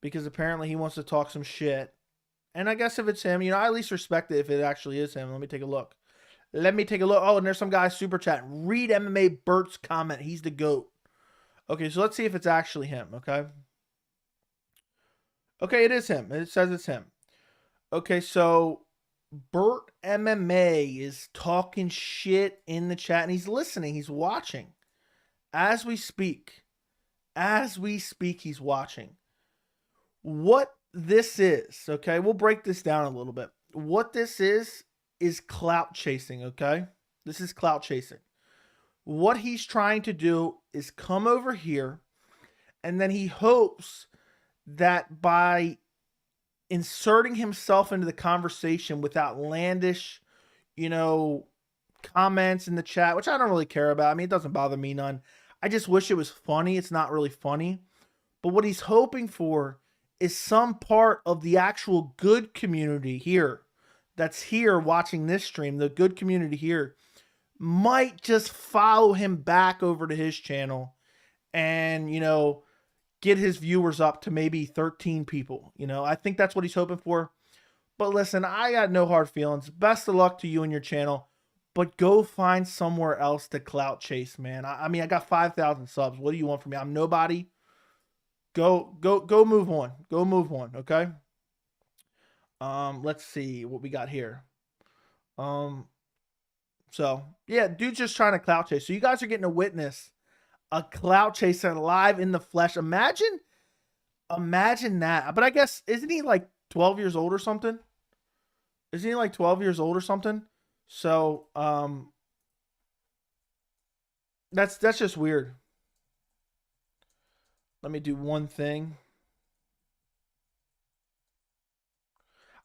Speaker 1: because apparently he wants to talk some shit. And I guess if it's him, I at least respect it if it actually is him. Let me take a look. Oh, and there's some guy super chatting. Read MMA Bert's comment. He's the GOAT. Okay, so let's see if it's actually him, okay? Okay, it is him. It says it's him. Okay, so Bert MMA is talking shit in the chat, and he's listening. He's watching. As we speak, he's watching. What this is, okay? We'll break this down a little bit. What this is clout chasing, okay? This is clout chasing. What he's trying to do is come over here, and then he hopes that by inserting himself into the conversation with outlandish, comments in the chat, which I don't really care about. I mean, it doesn't bother me none. I just wish it was funny. It's not really funny. But what he's hoping for is some part of the actual good community here that's here watching this stream, the good community here, might just follow him back over to his channel and, get his viewers up to maybe 13 people. I think that's what he's hoping for. But listen, I got no hard feelings. Best of luck to you and your channel, but go find somewhere else to clout chase, man. I mean, I got 5,000 subs. What do you want from me? I'm nobody. Go move on. Go move on, okay? Let's see what we got here. So, yeah, dude's just trying to clout chase. So you guys are getting to witness a clout chaser live in the flesh. Imagine that. But I guess, isn't he like 12 years old or something? Isn't he like 12 years old or something? So, that's just weird. Let me do one thing.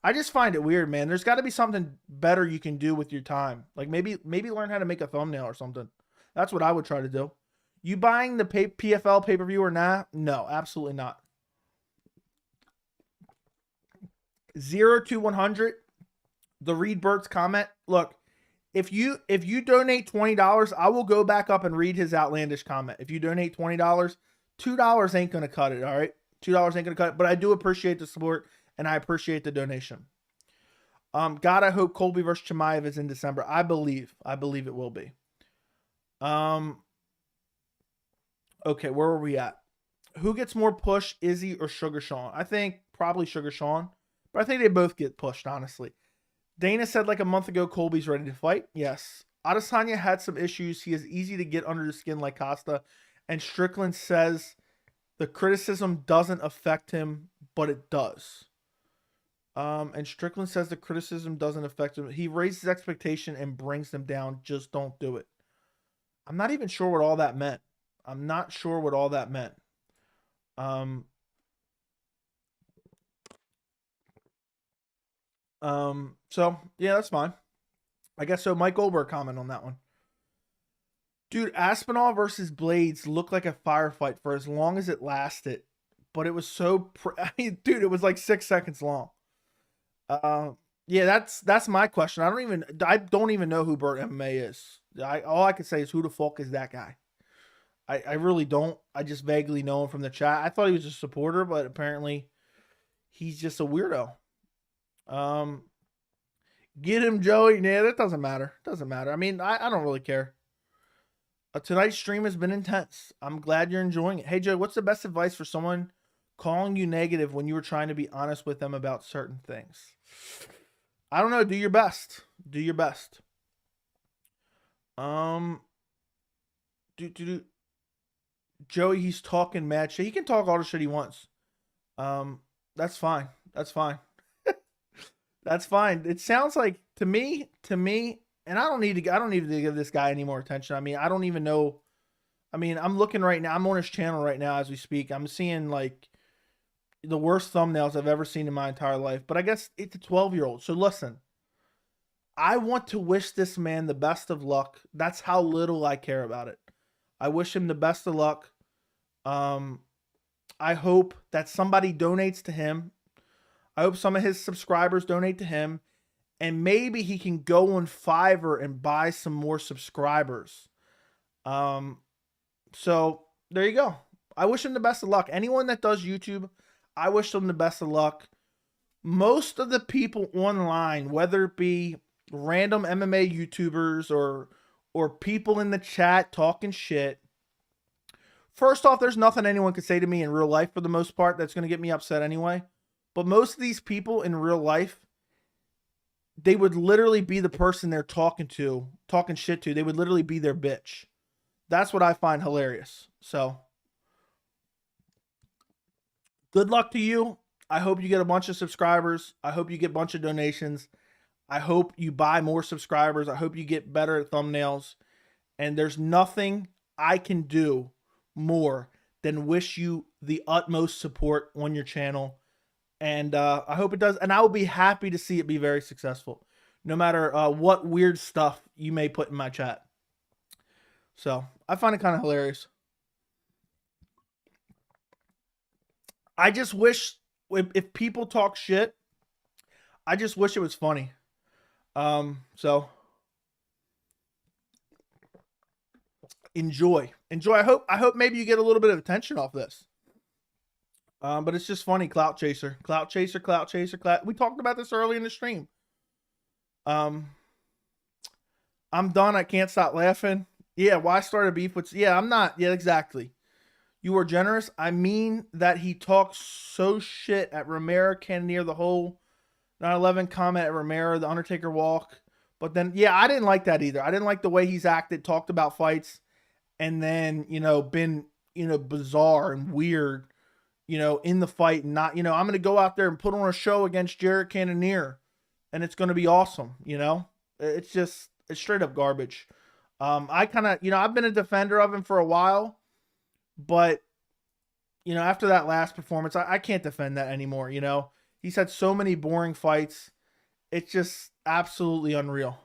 Speaker 1: I just find it weird, man. There's got to be something better you can do with your time. Like maybe learn how to make a thumbnail or something. That's what I would try to do. You buying the PFL pay-per-view or not? No, absolutely not. 0 to 100. The Reed Burt's comment. Look, if you donate $20, I will go back up and read his outlandish comment. If you donate $20, $2 ain't gonna cut it. All right, $2 ain't gonna cut it. But I do appreciate the support and I appreciate the donation. God, I hope Colby versus Chimaev is in December. I believe it will be. Okay, where were we at? Who gets more push, Izzy or Sugar Sean? I think probably Sugar Sean, but I think they both get pushed, honestly. Dana said like a month ago, Colby's ready to fight. Yes. Adesanya had some issues. He is easy to get under the skin like Costa. And Strickland says the criticism doesn't affect him, but it does. And Strickland says the criticism doesn't affect him. He raises expectation and brings them down. Just don't do it. I'm not even sure what all that meant. So yeah, that's fine. I guess so. Mike Goldberg comment on that one. Dude, Aspinall versus Blades looked like a firefight for as long as it lasted, but it was so. I mean, dude, it was like 6 seconds long. Uh, yeah, that's my question. I don't even know who Burt MMA is. All I can say is who the fuck is that guy? I really don't. I just vaguely know him from the chat. I thought he was a supporter, but apparently he's just a weirdo. Um, get him, Joey. Yeah, that doesn't matter. Doesn't matter. I mean, I don't really care. Tonight's stream has been intense. I'm glad you're enjoying it. Hey, Joe, what's the best advice for someone calling you negative when you were trying to be honest with them about certain things? I don't know. Do your best. Do your best. Joey, he's talking mad shit. He can talk all the shit he wants. That's fine. That's fine. That's fine. It sounds like to me, and I don't need to give this guy any more attention. I mean, I don't even know. I mean, I'm looking right now. I'm on his channel right now as we speak. I'm seeing like the worst thumbnails I've ever seen in my entire life. But I guess it's a 12-year-old. So listen, I want to wish this man the best of luck. That's how little I care about it. I wish him the best of luck. I hope that somebody donates to him. I hope some of his subscribers donate to him. And maybe he can go on Fiverr and buy some more subscribers. So there you go. I wish him the best of luck. Anyone that does YouTube, I wish them the best of luck. Most of the people online, whether it be random MMA YouTubers or people in the chat talking shit, first off, there's nothing anyone could say to me in real life for the most part that's going to get me upset anyway. But most of these people in real life, they would literally be the person they're talking shit to. They would literally be their bitch. That's what I find hilarious. So, good luck to you. I hope you get a bunch of subscribers. I hope you get a bunch of donations. I hope you buy more subscribers. I hope you get better at thumbnails. And there's nothing I can do more than wish you the utmost support on your channel. And I hope it does. And I will be happy to see it be very successful, no matter what weird stuff you may put in my chat. So I find it kind of hilarious. I just wish if people talk shit, I just wish it was funny. So enjoy. I hope maybe you get a little bit of attention off this. But it's just funny. Clout chaser. We talked about this early in the stream. I'm done. I can't stop laughing. Yeah, why start a beef with... Yeah, I'm not. Yeah, exactly. You were generous. I mean that he talks so shit at Romero, Cannonier, the whole 9/11 comment at Romero, the Undertaker walk. But then, yeah, I didn't like that either. I didn't like the way he's acted, talked about fights, and then, been, bizarre and weird, in the fight and not, I'm going to go out there and put on a show against Jared Cannonier and it's going to be awesome. It's straight up garbage. I kind of, I've been a defender of him for a while, but after that last performance, I can't defend that anymore. He's had so many boring fights. It's just absolutely unreal.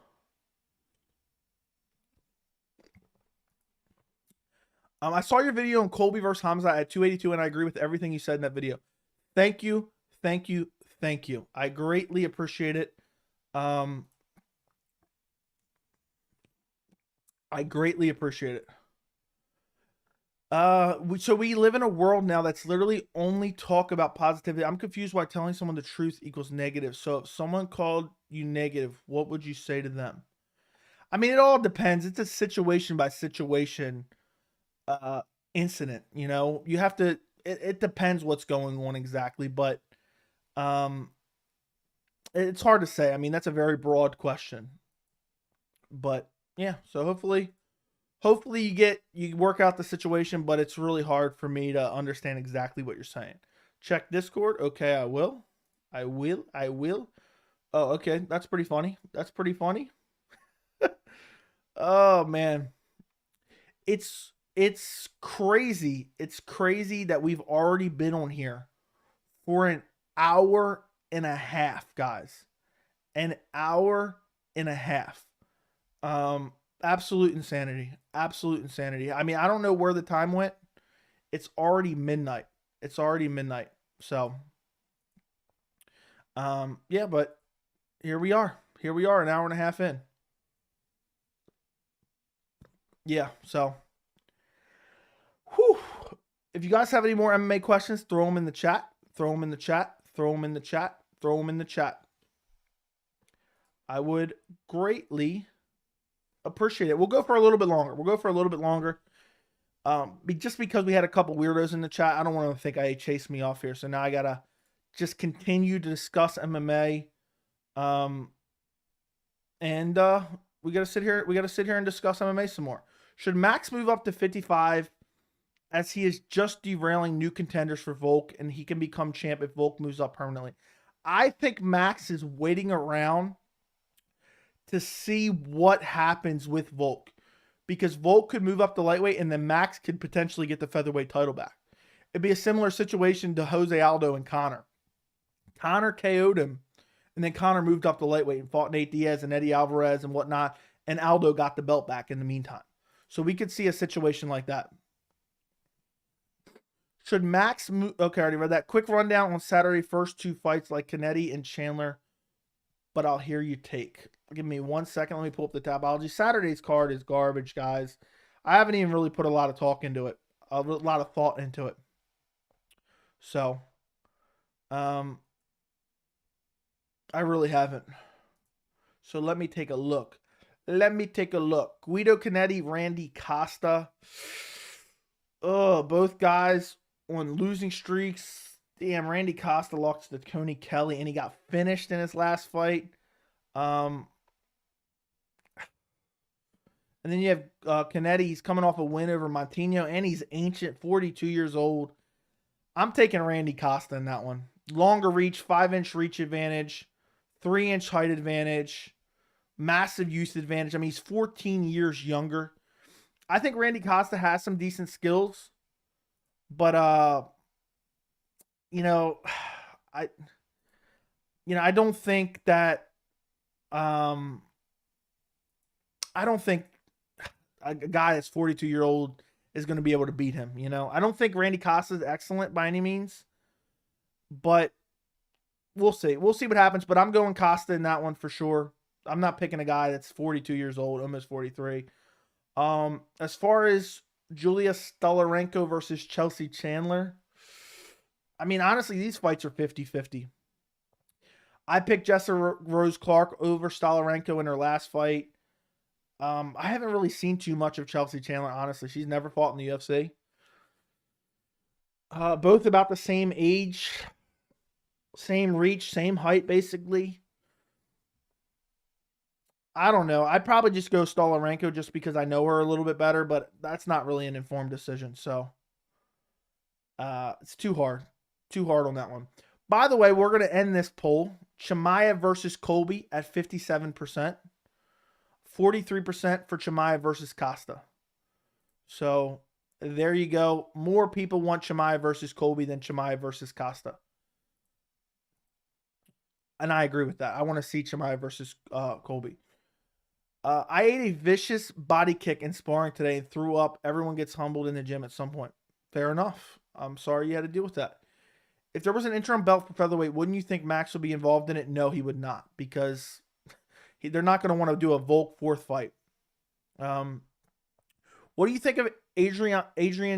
Speaker 1: I saw your video on Colby versus Khamzat at 282, and I agree with everything you said in that video. Thank you. I greatly appreciate it. I greatly appreciate it. So we live in a world now that's literally only talk about positivity. I'm confused why telling someone the truth equals negative. So if someone called you negative, what would you say to them? I mean, it all depends. It's a situation by situation incident. You have to, it depends what's going on exactly, but it's hard to say. I mean, that's a very broad question, but yeah, so hopefully you work out the situation, but it's really hard for me to understand exactly what you're saying. Check Discord. Okay, I will. Oh, okay. That's pretty funny. Oh man. It's crazy. It's crazy that we've already been on here for an hour and a half, guys. An hour and a half. Absolute insanity. Absolute insanity. I mean, I don't know where the time went. It's already midnight. It's already midnight. So, yeah, but here we are. Here we are, an hour and a half in. Yeah, so, whew. If you guys have any more MMA questions, throw them in the chat. Throw them in the chat. Throw them in the chat. Throw them in the chat. I would greatly appreciate it. We'll go for a little bit longer. Just because we had a couple weirdos in the chat, I don't want to think I chased me off here. So now I gotta just continue to discuss MMA. And we gotta sit here. We gotta sit here and discuss MMA some more. Should Max move up to 55, as he is just derailing new contenders for Volk, and he can become champ if Volk moves up permanently? I think Max is waiting around to see what happens with Volk, because Volk could move up to lightweight and then Max could potentially get the featherweight title back. It'd be a similar situation to Jose Aldo and Conor. Conor KO'd him, and then Conor moved up to lightweight and fought Nate Diaz and Eddie Alvarez and whatnot, and Aldo got the belt back in the meantime. So we could see a situation like that. Should Max move? Okay, I already read that. Quick rundown on Saturday, first two fights like Kennedy and Chandler, but I'll hear you take. Give me 1 second. Let me pull up the Tapology. Saturday's card is garbage, guys. I haven't even really put a lot of talk into it, a lot of thought into it. So, I really haven't. So let me take a look. Guido Kennedy, Randy Costa. Oh, both guys on losing streaks. Damn, Randy Costa lost to Tony Kelly, and he got finished in his last fight. And then you have Kennedy. He's coming off a win over Montino, and he's ancient, 42 years old. I'm taking Randy Costa in that one. Longer reach, 5-inch reach advantage, 3-inch height advantage, massive youth advantage. I mean, he's 14 years younger. I think Randy Costa has some decent skills, but I don't think that I don't think a guy that's 42-year-old is going to be able to beat him. I don't think Randy Costa is excellent by any means, but we'll see. We'll see what happens, but I'm going Costa in that one for sure. I'm not picking a guy that's 42 years old, almost 43. As far as Julia Stolarenko versus Chelsea Chandler, I mean, honestly, these fights are 50-50. I picked Jessa Rose Clark over Stolarenko in her last fight. I haven't really seen too much of Chelsea Chandler, honestly. She's never fought in the UFC. Both about the same age, same reach, same height, basically. I don't know. I'd probably just go Stolarenko just because I know her a little bit better, but that's not really an informed decision. So it's too hard. Too hard on that one. By the way, we're going to end this poll. Chimaev versus Colby at 57%. 43% for Chimaev versus Costa. So there you go. More people want Chimaev versus Colby than Chimaev versus Costa. And I agree with that. I want to see Chimaev versus Colby. I ate a vicious body kick in sparring today and threw up. Everyone gets humbled in the gym at some point. Fair enough. I'm sorry you had to deal with that. If there was an interim belt for featherweight, wouldn't you think Max would be involved in it? No, he would not, because they're not going to want to do a Volk fourth fight. What do you think of Adrian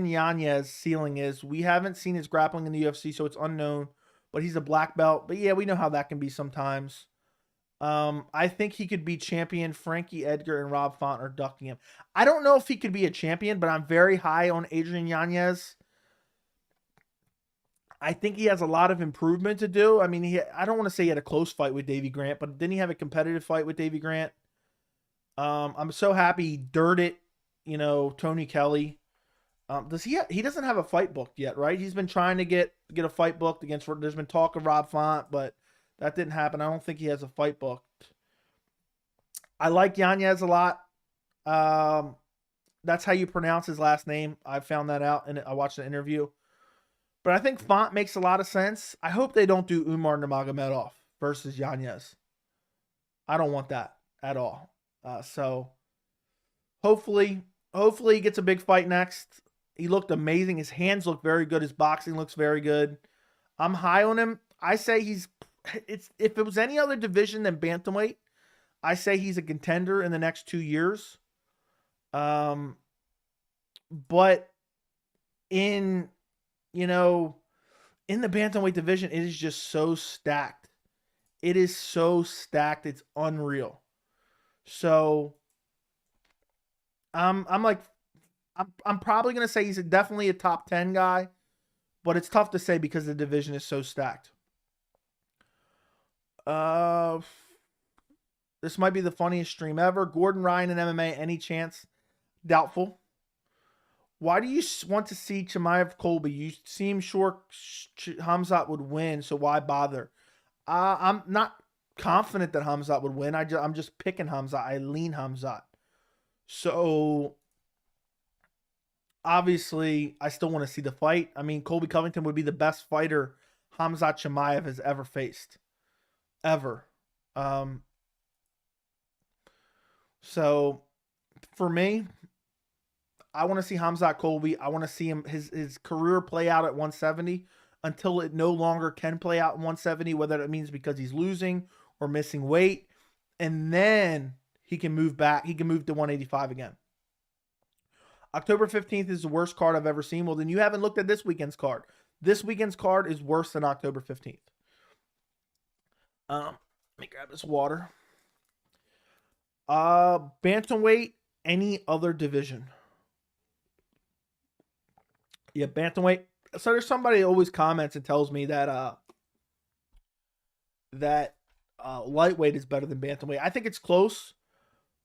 Speaker 1: Yanez's ceiling is? We haven't seen his grappling in the UFC, so it's unknown, but he's a black belt. But yeah, we know how that can be sometimes. I think he could be champion. Frankie Edgar and Rob Font are ducking him. I don't know if he could be a champion, but I'm very high on Adrian Yanez. I think he has a lot of improvement to do. I mean, I don't want to say he had a close fight with Davey Grant, but didn't he have a competitive fight with Davey Grant? I'm so happy he dirted, Tony Kelly. He doesn't have a fight booked yet, right? He's been trying to get a fight booked against, there's been talk of Rob Font, but that didn't happen. I don't think he has a fight booked. I like Yanez a lot. That's how you pronounce his last name. I found that out, and I watched an interview. But I think Font makes a lot of sense. I hope they don't do Umar Nurmagomedov versus Yanez. I don't want that at all. So hopefully, he gets a big fight next. He looked amazing. His hands look very good. His boxing looks very good. I'm high on him. I say if it was any other division than bantamweight, I say he's a contender in the next 2 years. But in, in the bantamweight division, it is just so stacked. It is so stacked. It's unreal. So I'm probably going to say he's definitely a top 10 guy, but it's tough to say because the division is so stacked. This might be the funniest stream ever. Gordon Ryan in MMA, any chance? Doubtful. Why do you want to see Chimaev Colby? You seem sure Khamzat would win, so why bother? I'm not confident that Khamzat would win. I'm just picking Khamzat. I lean Khamzat. So obviously, I still want to see the fight. I mean, Colby Covington would be the best fighter Khamzat Chimaev has ever faced. Ever. So for me, I want to see Khamzat Colby. I want to see him his career play out at 170 until it no longer can play out in 170, whether that means because he's losing or missing weight. And then he can move back. He can move to 185 again. October 15th is the worst card I've ever seen. Well, then you haven't looked at this weekend's card. This weekend's card is worse than October 15th. Let me grab this water. Bantamweight, any other division. Yeah, bantamweight. So there's somebody who always comments and tells me that lightweight is better than bantamweight. I think it's close,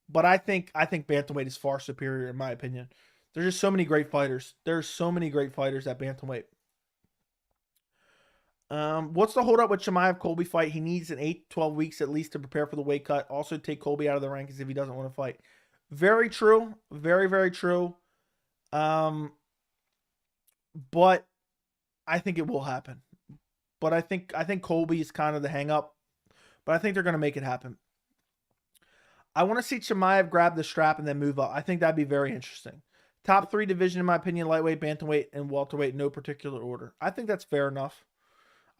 Speaker 1: but I think bantamweight is far superior in my opinion. There's just so many great fighters. There's so many great fighters at bantamweight. What's the holdup with Chimaev Colby fight? He needs an 8-12 weeks at least to prepare for the weight cut. Also take Colby out of the rankings if he doesn't want to fight. Very true. Very, very true. But I think it will happen. But I think Colby is kind of the hang up. But I think they're going to make it happen. I want to see Chimaev grab the strap and then move up. I think that'd be very interesting. Top 3 division, in my opinion, lightweight, bantamweight, and welterweight, no particular order. I think that's fair enough.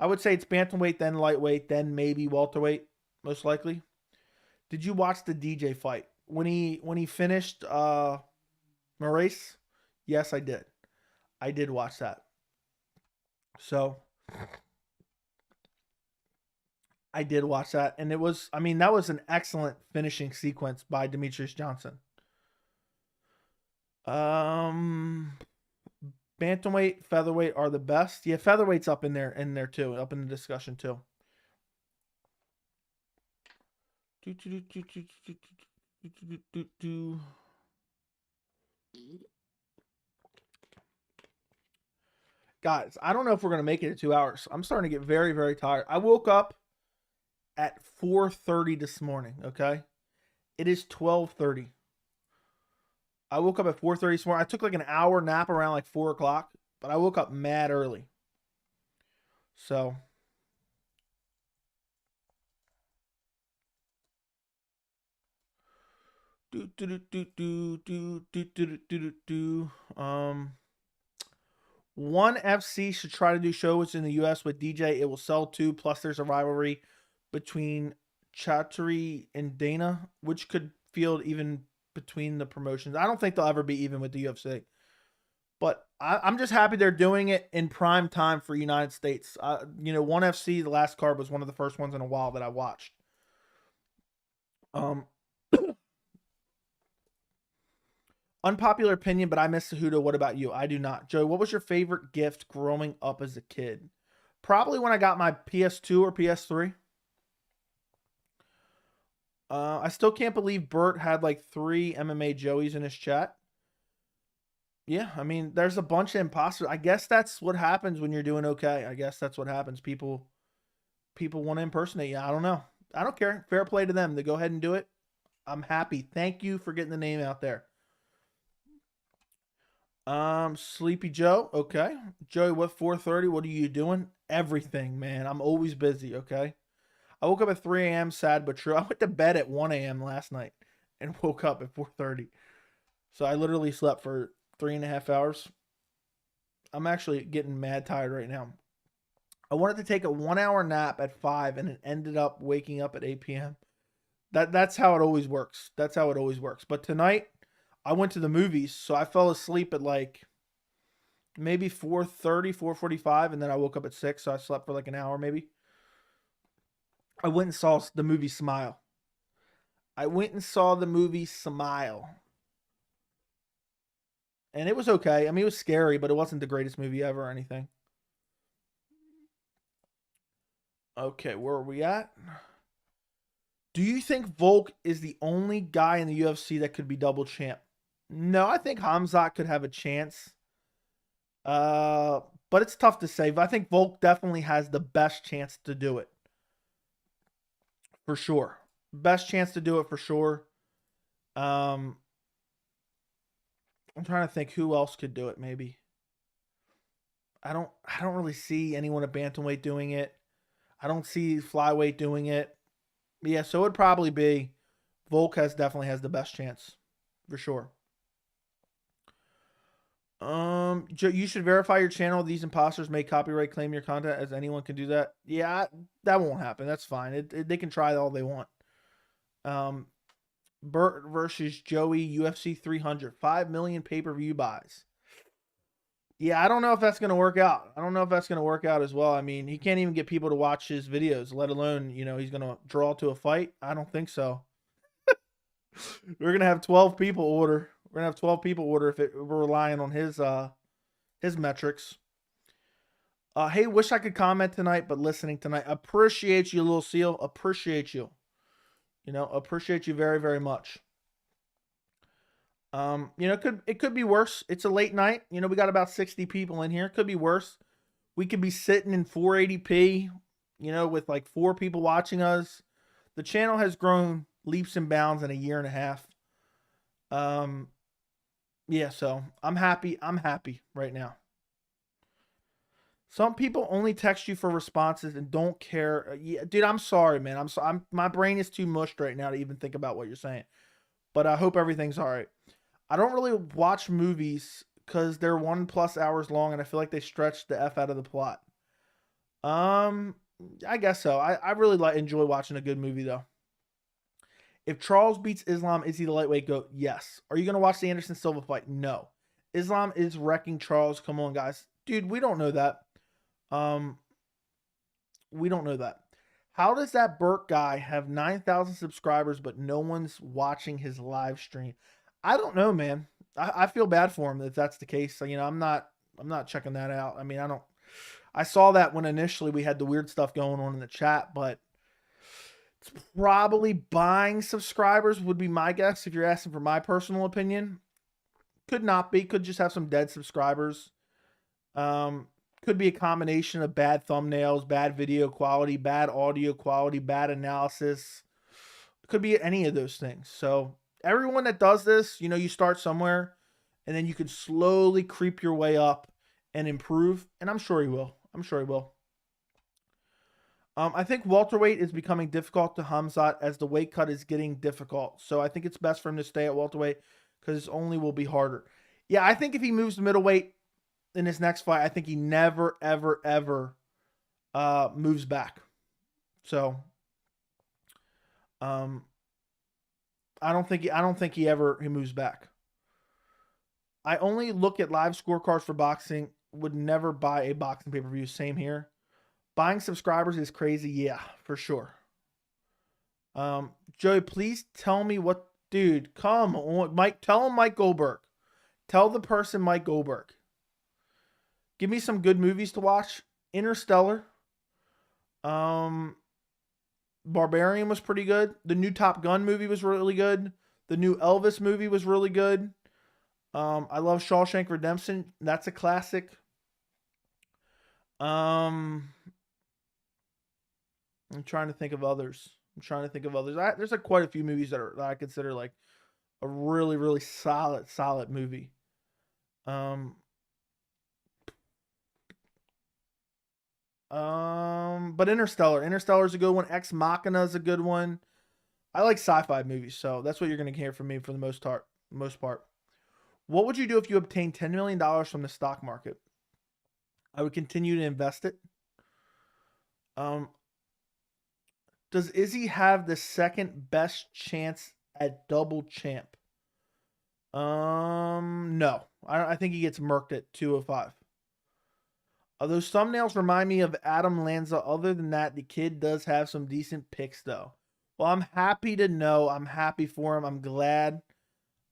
Speaker 1: I would say it's bantamweight, then lightweight, then maybe welterweight, most likely. Did you watch the DJ fight? When he finished Maurice? Yes, I did. I did watch that. So I did watch that. And that was an excellent finishing sequence by Demetrius Johnson. Bantamweight, featherweight are the best. Yeah, featherweight's up in there too, up in the discussion too. Guys, I don't know if we're gonna make it to 2 hours. I'm starting to get very, very tired. I woke up at 4:30 this morning. Okay, it is 12:30. I woke up at 4:30 this morning. I took like an hour nap around like 4 o'clock, but I woke up mad early. So ONE FC should try to do shows in the US with DJ. It will sell too. Plus, there's a rivalry between Chatri and Dana, which could field even between the promotions. I don't think they'll ever be even with the UFC. But I'm just happy they're doing it in prime time for United States. ONE FC, the last card, was one of the first ones in a while that I watched. Unpopular opinion, but I miss Cejudo. What about you? I do not. Joey, what was your favorite gift growing up as a kid? Probably when I got my PS2 or PS3. I still can't believe Bert had like 3 MMA Joeys in his chat. Yeah, I mean, there's a bunch of imposters. I guess that's what happens when you're doing okay. I guess that's what happens. People want to impersonate you. I don't know. I don't care. Fair play to them. They go ahead and do it. I'm happy. Thank you for getting the name out there. Sleepy Joe. Okay. Joey, what 4:30? What are you doing? Everything, man. I'm always busy, okay? I woke up at 3 a.m. sad but true. I went to bed at 1 a.m. last night and woke up at 4:30. So I literally slept for 3.5 hours. I'm actually getting mad tired right now. I wanted to take a 1 hour nap at 5 and it ended up waking up at 8 p.m. That's how it always works. That's how it always works. But tonight I went to the movies, so I fell asleep at like maybe 4:30, 4:45, and then I woke up at 6, so I slept for like an hour maybe. I went and saw the movie Smile. I went and saw the movie Smile. And it was okay. I mean, it was scary, but it wasn't the greatest movie ever or anything. Okay, where are we at? Do you think Volk is the only guy in the UFC that could be double champ? No, I think Khamzat could have a chance. But it's tough to say. But I think Volk definitely has the best chance to do it. For sure. Best chance to do it for sure. I'm trying to think who else could do it maybe. I don't really see anyone at bantamweight doing it. I don't see flyweight doing it. Yeah, so it would probably be Volk definitely has the best chance. For sure. You should verify your channel. These imposters may copyright claim your content, as anyone can do that. Yeah, that won't happen. That's fine. They can try all they want. Burt versus Joey, UFC 300, 5 million pay-per-view buys. Yeah, I don't know if that's going to work out. I don't know if that's going to work out as well. I mean, he can't even get people to watch his videos, let alone, he's going to draw to a fight. I don't think so. We're going to have 12 people order. We're going to have 12 people order if we're relying on his metrics. Hey, wish I could comment tonight, but listening tonight. Appreciate you, Little Seal. Appreciate you. Appreciate you very, very much. It could be worse. It's a late night. We got about 60 people in here. It could be worse. We could be sitting in 480p, with like 4 people watching us. The channel has grown leaps and bounds in a year and a half. Yeah, so I'm happy. I'm happy right now. Some people only text you for responses and don't care. Yeah, dude, I'm sorry, man. My brain is too mushed right now to even think about what you're saying. But I hope everything's all right. I don't really watch movies because they're 1+ hours long and I feel like they stretch the F out of the plot. I guess so. I really enjoy watching a good movie though. If Charles beats Islam, is he the lightweight GOAT? Yes. Are you going to watch the Anderson Silva fight? No. Islam is wrecking Charles. Come on, guys. Dude, we don't know that. We don't know that. How does that Burke guy have 9,000 subscribers, but no one's watching his live stream? I don't know, man. I feel bad for him if that's the case. So, I'm not checking that out. I mean, I saw that when initially we had the weird stuff going on in the chat, but it's probably buying subscribers would be my guess if you're asking for my personal opinion. Could not be. Could just have some dead subscribers. Could be a combination of bad thumbnails, bad video quality, bad audio quality, bad analysis. Could be any of those things. So everyone that does this, you start somewhere and then you can slowly creep your way up and improve. And I'm sure he will. I'm sure he will. I think welterweight is becoming difficult to Khamzat as the weight cut is getting difficult. So I think it's best for him to stay at welterweight because it only will be harder. Yeah, I think if he moves to middleweight in his next fight, I think he never, ever, ever moves back. So I don't think he moves back. I only look at live scorecards for boxing. Would never buy a boxing pay-per-view. Same here. Buying subscribers is crazy. Yeah, for sure. Joey, please tell me what... Dude, come on. Mike, tell him Mike Goldberg. Tell the person Mike Goldberg. Give me some good movies to watch. Interstellar. Barbarian was pretty good. The new Top Gun movie was really good. The new Elvis movie was really good. I love Shawshank Redemption. That's a classic. I'm trying to think of others. There's quite a few movies that I consider like a really, really solid movie. But Interstellar is a good one. Ex Machina is a good one. I like sci-fi movies, so that's what you're going to hear from me for the most part. What would you do if you obtained $10 million from the stock market? I would continue to invest it. Does Izzy have the second best chance at double champ? No. I think he gets murked at 205. Those thumbnails remind me of Adam Lanza. Other than that, the kid does have some decent picks, though. Well, I'm happy to know. I'm happy for him. I'm glad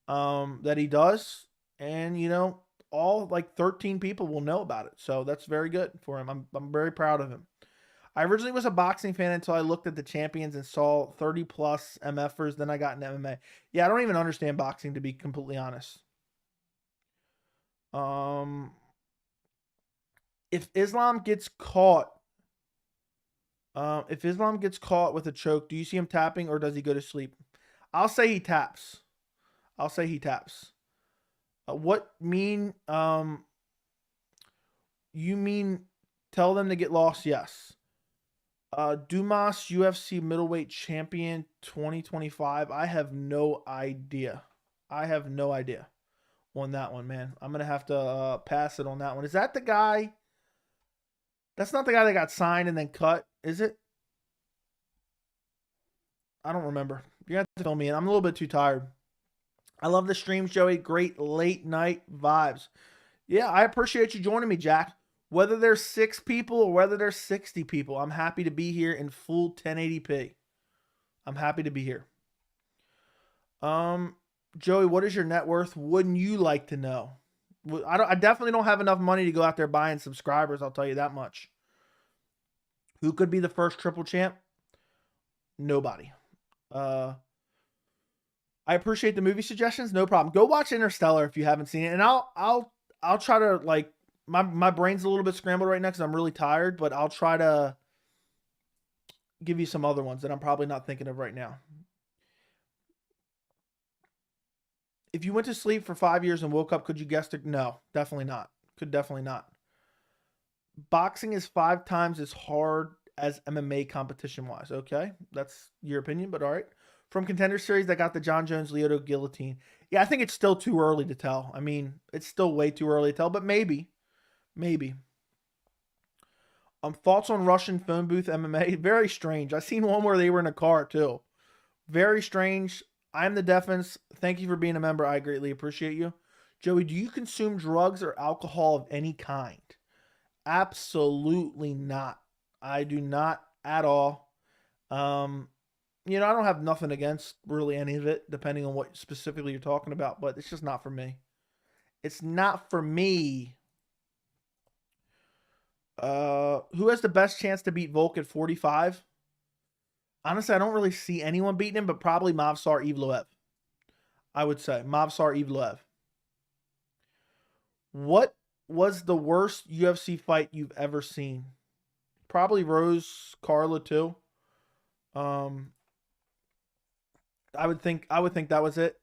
Speaker 1: that he does. And, all like 13 people will know about it. So that's very good for him. I'm very proud of him. I originally was a boxing fan until I looked at the champions and saw 30-plus MFers. Then I got into MMA. Yeah, I don't even understand boxing, to be completely honest. If Islam gets caught with a choke, do you see him tapping or does he go to sleep? I'll say he taps. What mean? You mean tell them to get lost? Yes. Dumas UFC middleweight champion 2025. I have no idea. On that one, man. I'm gonna have to pass it on that one. Is that the guy? That's not the guy that got signed and then cut, is it? I don't remember. You're gonna have to fill me in. I'm a little bit too tired. I love the streams, Joey. Great late night vibes. Yeah, I appreciate you joining me, Jack. Whether there's 6 people or whether there's 60 people, I'm happy to be here in full 1080p. I'm happy to be here. Joey, what is your net worth? Wouldn't you like to know? I definitely don't have enough money to go out there buying subscribers, I'll tell you that much. Who could be the first triple champ? Nobody. I appreciate the movie suggestions. No problem. Go watch Interstellar if you haven't seen it. And I'll try to, like, my brain's a little bit scrambled right now because I'm really tired, but I'll try to give you some other ones that I'm probably not thinking of right now. If you went to sleep for 5 years and woke up, could you guess it? No, definitely not. Could definitely not. Boxing is 5 times as hard as MMA competition-wise. Okay, that's your opinion, but all right. From Contender Series, that got the John Jones Lyoto guillotine. Yeah, I think it's still too early to tell. I mean, it's still way too early to tell, but maybe. Thoughts on Russian phone booth MMA? Very strange. I seen one where they were in a car too. Very strange. I'm the Defense. Thank you for being a member. I greatly appreciate you. Joey, do you consume drugs or alcohol of any kind? Absolutely not. I do not at all. I don't have nothing against really any of it, depending on what specifically you're talking about, but it's just not for me. It's not for me. Who has the best chance to beat Volk at 45? Honestly, I don't really see anyone beating him, but probably Movsar Evloev. I would say Movsar Evloev. What was the worst UFC fight you've ever seen? Probably Rose Carla too. I would think that was it.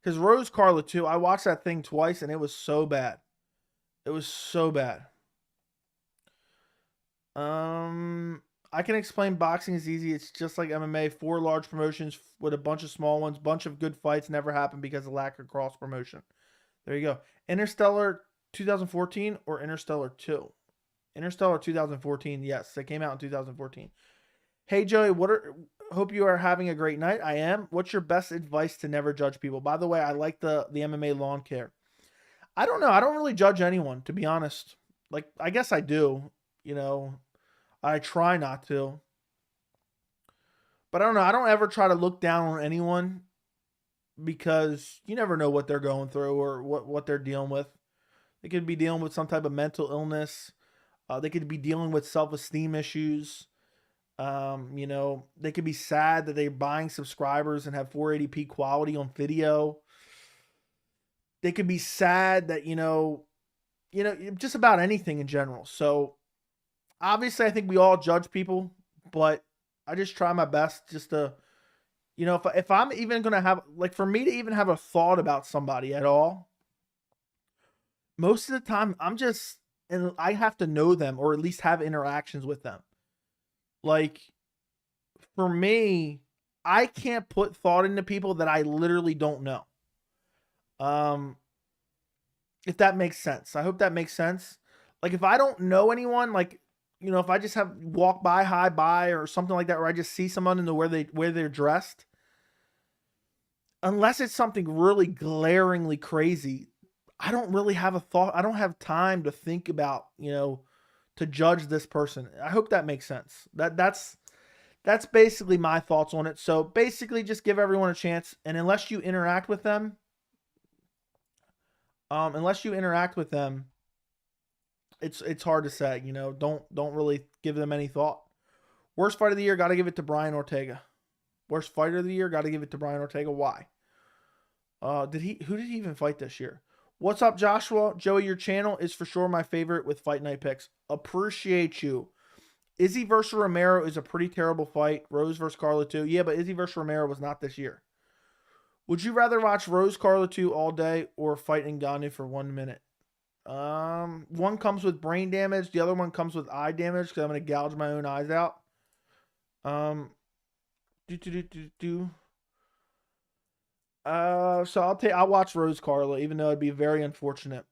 Speaker 1: Because Rose Carla too, I watched that thing twice and it was so bad. I can explain boxing is easy. It's just like MMA. 4 large promotions with a bunch of small ones. Bunch of good fights never happen because of lack of cross promotion. There you go. Interstellar 2014 or Interstellar 2? Interstellar 2014. Yes, it came out in 2014. Hey Joey, hope you are having a great night. I am. What's your best advice to never judge people? By the way, I like the MMA lawn care. I don't know. I don't really judge anyone, to be honest. Like, I guess I do. I try not to. But I don't know. I don't ever try to look down on anyone because you never know what they're going through or what they're dealing with. They could be dealing with some type of mental illness. They could be dealing with self-esteem issues. They could be sad that they're buying subscribers and have 480p quality on video. They could be sad that, just about anything in general. So obviously I think we all judge people, but I just try my best just to, You know, if I'm even going to have, like, for me to even have a thought about somebody at all, most of the time and I have to know them or at least have interactions with them. Like, for me, I can't put thought into people that I literally don't know. Um, if that makes sense. I hope that makes sense. Like, if I don't know anyone, like, you know, if I just have walk by, hi by, or something like that, or I just see someone in the where they're dressed, unless it's something really glaringly crazy, I don't really have a thought. I don't have time to think about, you know, to judge this person. I hope that makes sense. That's basically my thoughts on it. So basically, just give everyone a chance, and unless you interact with them, it's hard to say. You know, don't really give them any thought. Worst fight of the year, got to give it to Brian Ortega. Worst fighter of the year, got to give it to Brian Ortega. Why? Who did he even fight this year? What's up, Joshua? Joey, your channel is for sure my favorite with fight night picks. Appreciate you. Izzy versus Romero is a pretty terrible fight. Rose versus Carla 2. Yeah, but Izzy versus Romero was not this year. Would you rather watch Rose Carla 2 all day or fight Ngannou for 1 minute? One comes with brain damage. The other one comes with eye damage because I'm going to gouge my own eyes out. So I'll watch Rose Carla, even though it'd be very unfortunate.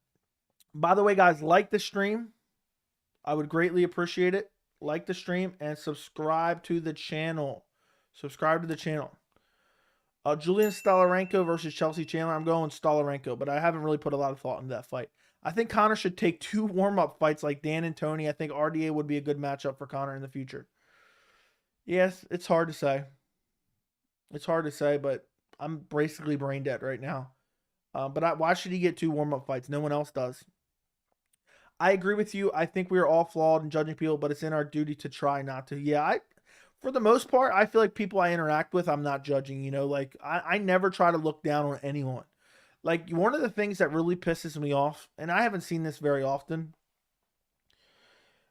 Speaker 1: By the way, guys, like the stream. I would greatly appreciate it. Like the stream and subscribe to the channel. Subscribe to the channel. Julian Stolarenko versus Chelsea Chandler. I'm going Stolarenko, but I haven't really put a lot of thought into that fight. I think Conor should take 2 warm-up fights like Dan and Tony. I think RDA would be a good matchup for Conor in the future. Yes, it's hard to say. It's hard to say, but I'm basically brain dead right now. But why should he get 2 warm-up fights? No one else does. I agree with you. I think we are all flawed in judging people, but it's in our duty to try not to. Yeah, for the most part, I feel like people I interact with, I'm not judging. You know, like I never try to look down on anyone. Like, one of the things that really pisses me off, and I haven't seen this very often,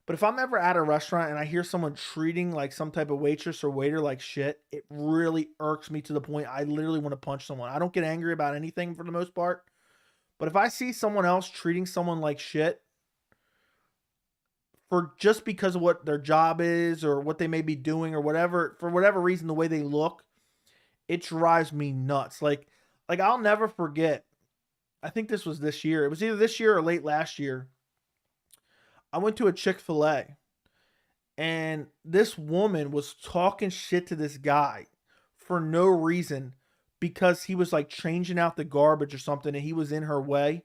Speaker 1: but if I'm ever at a restaurant and I hear someone treating like some type of waitress or waiter like shit, it really irks me to the point I literally want to punch someone. I don't get angry about anything for the most part, but if I see someone else treating someone like shit for just because of what their job is or what they may be doing or whatever, for whatever reason, the way they look, it drives me nuts. Like I'll never forget. I think this was this year. It was either this year or late last year. I went to a Chick-fil-A and this woman was talking shit to this guy for no reason because he was like changing out the garbage or something and he was in her way.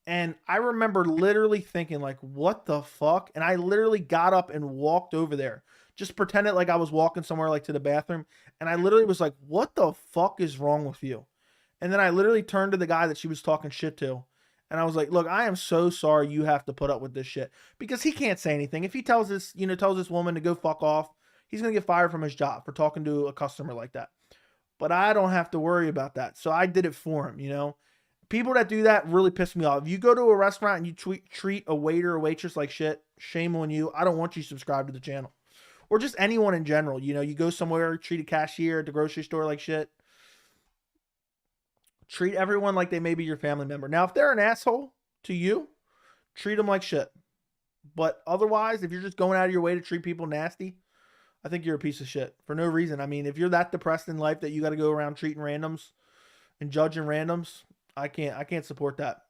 Speaker 1: And I remember literally thinking like, what the fuck? And I literally got up and walked over there. Just pretended like I was walking somewhere like to the bathroom. And I literally was like, what the fuck is wrong with you? And then I literally turned to the guy that she was talking shit to. And I was like, look, I am so sorry you have to put up with this shit. Because he can't say anything. If he tells this woman to go fuck off, he's going to get fired from his job for talking to a customer like that. But I don't have to worry about that. So I did it for him, you know. People that do that really piss me off. If you go to a restaurant and you treat a waiter or waitress like shit, shame on you. I don't want you subscribed to the channel. Or just anyone in general. You know, you go somewhere, treat a cashier at the grocery store like shit. Treat everyone like they may be your family member. Now, if they're an asshole to you, treat them like shit. But otherwise, if you're just going out of your way to treat people nasty, I think you're a piece of shit for no reason. I mean, if you're that depressed in life that you got to go around treating randoms and judging randoms, I can't support that.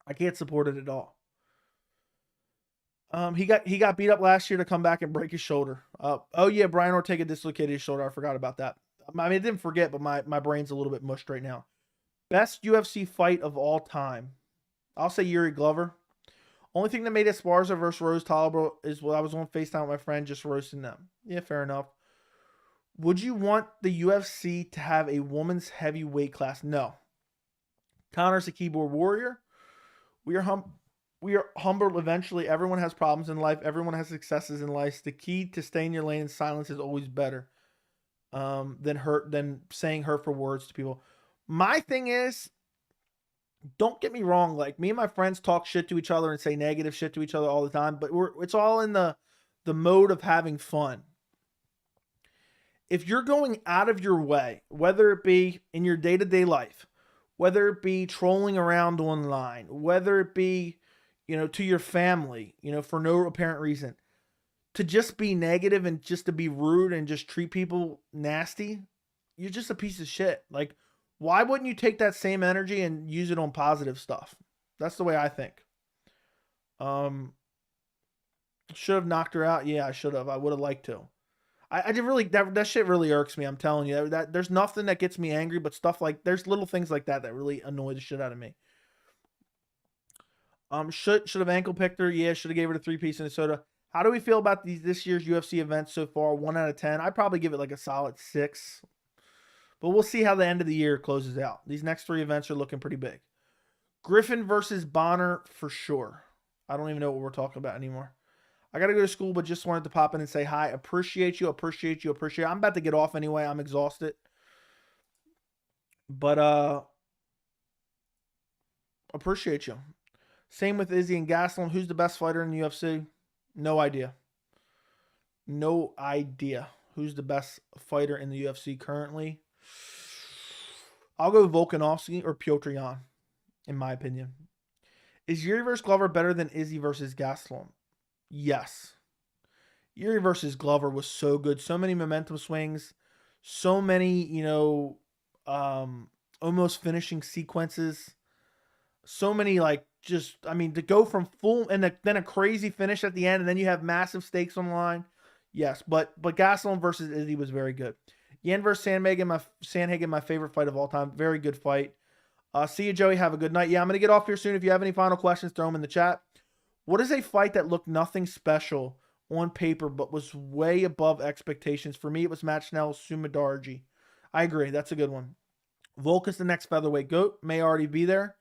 Speaker 1: I can't support it at all. He got beat up last year to come back and break his shoulder. Oh yeah, Brian Ortega dislocated his shoulder. I forgot about that. I mean, I didn't forget, but my brain's a little bit mushed right now. Best UFC fight of all time. I'll say Yuri Glover. Only thing that made it Esparza versus Rose tolerable is I was on FaceTime with my friend just roasting them. Yeah, fair enough. Would you want the UFC to have a woman's heavyweight class? No. Conor's a keyboard warrior. We are humbled eventually. Everyone has problems in life. Everyone has successes in life. The key to staying in your lane in silence is always better than saying hurtful words to people. My thing is, don't get me wrong. Like, me and my friends talk shit to each other and say negative shit to each other all the time, but it's all in the mode of having fun. if you're going out of your way, whether it be in your day-to-day life, whether it be trolling around online, whether it be, to your family, for no apparent reason, to just be negative and just to be rude and just treat people nasty, you're just a piece of shit. Like, why wouldn't you take that same energy and use it on positive stuff? That's the way I think. Should have knocked her out. Yeah, I should have. I would have liked to. I did really, that shit really irks me. I'm telling you that there's nothing that gets me angry, but stuff like, there's little things like that really annoy the shit out of me. Should have ankle picked her. Yeah, should have gave her the 3-piece in a soda. How do we feel about this year's UFC events so far? 1 out of 10. I'd probably give it like a solid 6. But we'll see how the end of the year closes out. These next 3 events are looking pretty big. Griffin versus Bonner for sure. I don't even know what we're talking about anymore. I got to go to school, but just wanted to pop in and say hi. Appreciate you, appreciate you, appreciate you. I'm about to get off anyway. I'm exhausted. But, appreciate you. Same with Izzy and Gastelum. Who's the best fighter in the UFC? No idea. No idea who's the best fighter in the UFC currently. I'll go Volkanovski or Petr Yan, in my opinion. Is Yuri versus Glover better than Izzy versus Gastelum? Yes. Yuri versus Glover was so good. So many momentum swings. So many, almost finishing sequences. So many, to go from full and then a crazy finish at the end, and then you have massive stakes on the line. Yes, but Gastelum versus Izzy was very good. Yan versus Sandhagen, my favorite fight of all time. Very good fight. See you, Joey. Have a good night. Yeah, I'm going to get off here soon. If you have any final questions, throw them in the chat. What is a fight that looked nothing special on paper but was way above expectations? For me, it was Matt Schnell's Sumadarji. I agree. That's a good one. Volk is the next featherweight GOAT. May already be there.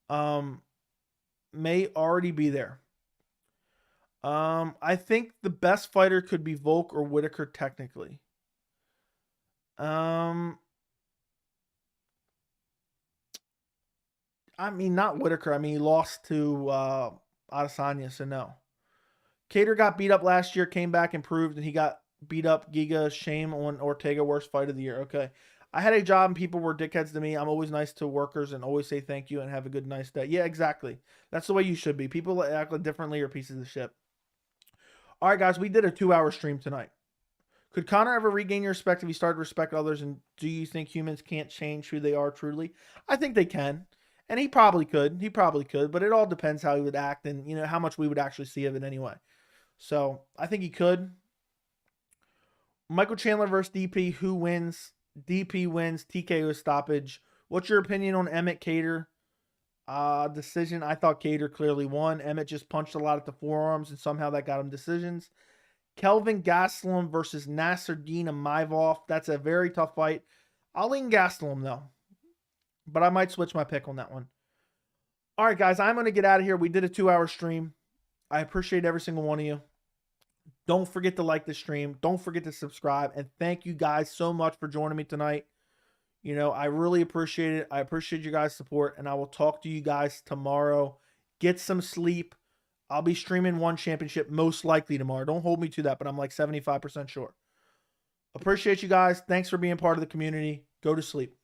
Speaker 1: I think the best fighter could be Volk or Whitaker technically. Not Whitaker. He lost to Adesanya, so no. Cater got beat up last year, came back, improved, and he got beat up. Giga, shame on Ortega, worst fight of the year. Okay. I had a job and people were dickheads to me. I'm always nice to workers and always say thank you and have a good, nice day. Yeah, exactly. That's the way you should be. People that act differently are pieces of shit. All right, guys, we did a 2-hour stream tonight. Could Conor ever regain your respect if he started to respect others? And do you think humans can't change who they are truly? I think they can. And he probably could. But it all depends how he would act and, how much we would actually see of it anyway. So I think he could. Michael Chandler versus DP. Who wins? DP wins. TKO stoppage. What's your opinion on Emmett Cater? Decision. I thought Cater clearly won. Emmett just punched a lot at the forearms and somehow that got him decisions. Kelvin Gastelum versus Nasruddin Imavov. That's a very tough fight. I'll lean Gastelum though. But I might switch my pick on that one. All right, guys, I'm going to get out of here. We did a 2-hour stream. I appreciate every single one of you. Don't forget to like the stream. Don't forget to subscribe. And thank you guys so much for joining me tonight. I really appreciate it. I appreciate you guys' support. And I will talk to you guys tomorrow. Get some sleep. I'll be streaming One Championship most likely tomorrow. Don't hold me to that, but I'm like 75% sure. Appreciate you guys. Thanks for being part of the community. Go to sleep.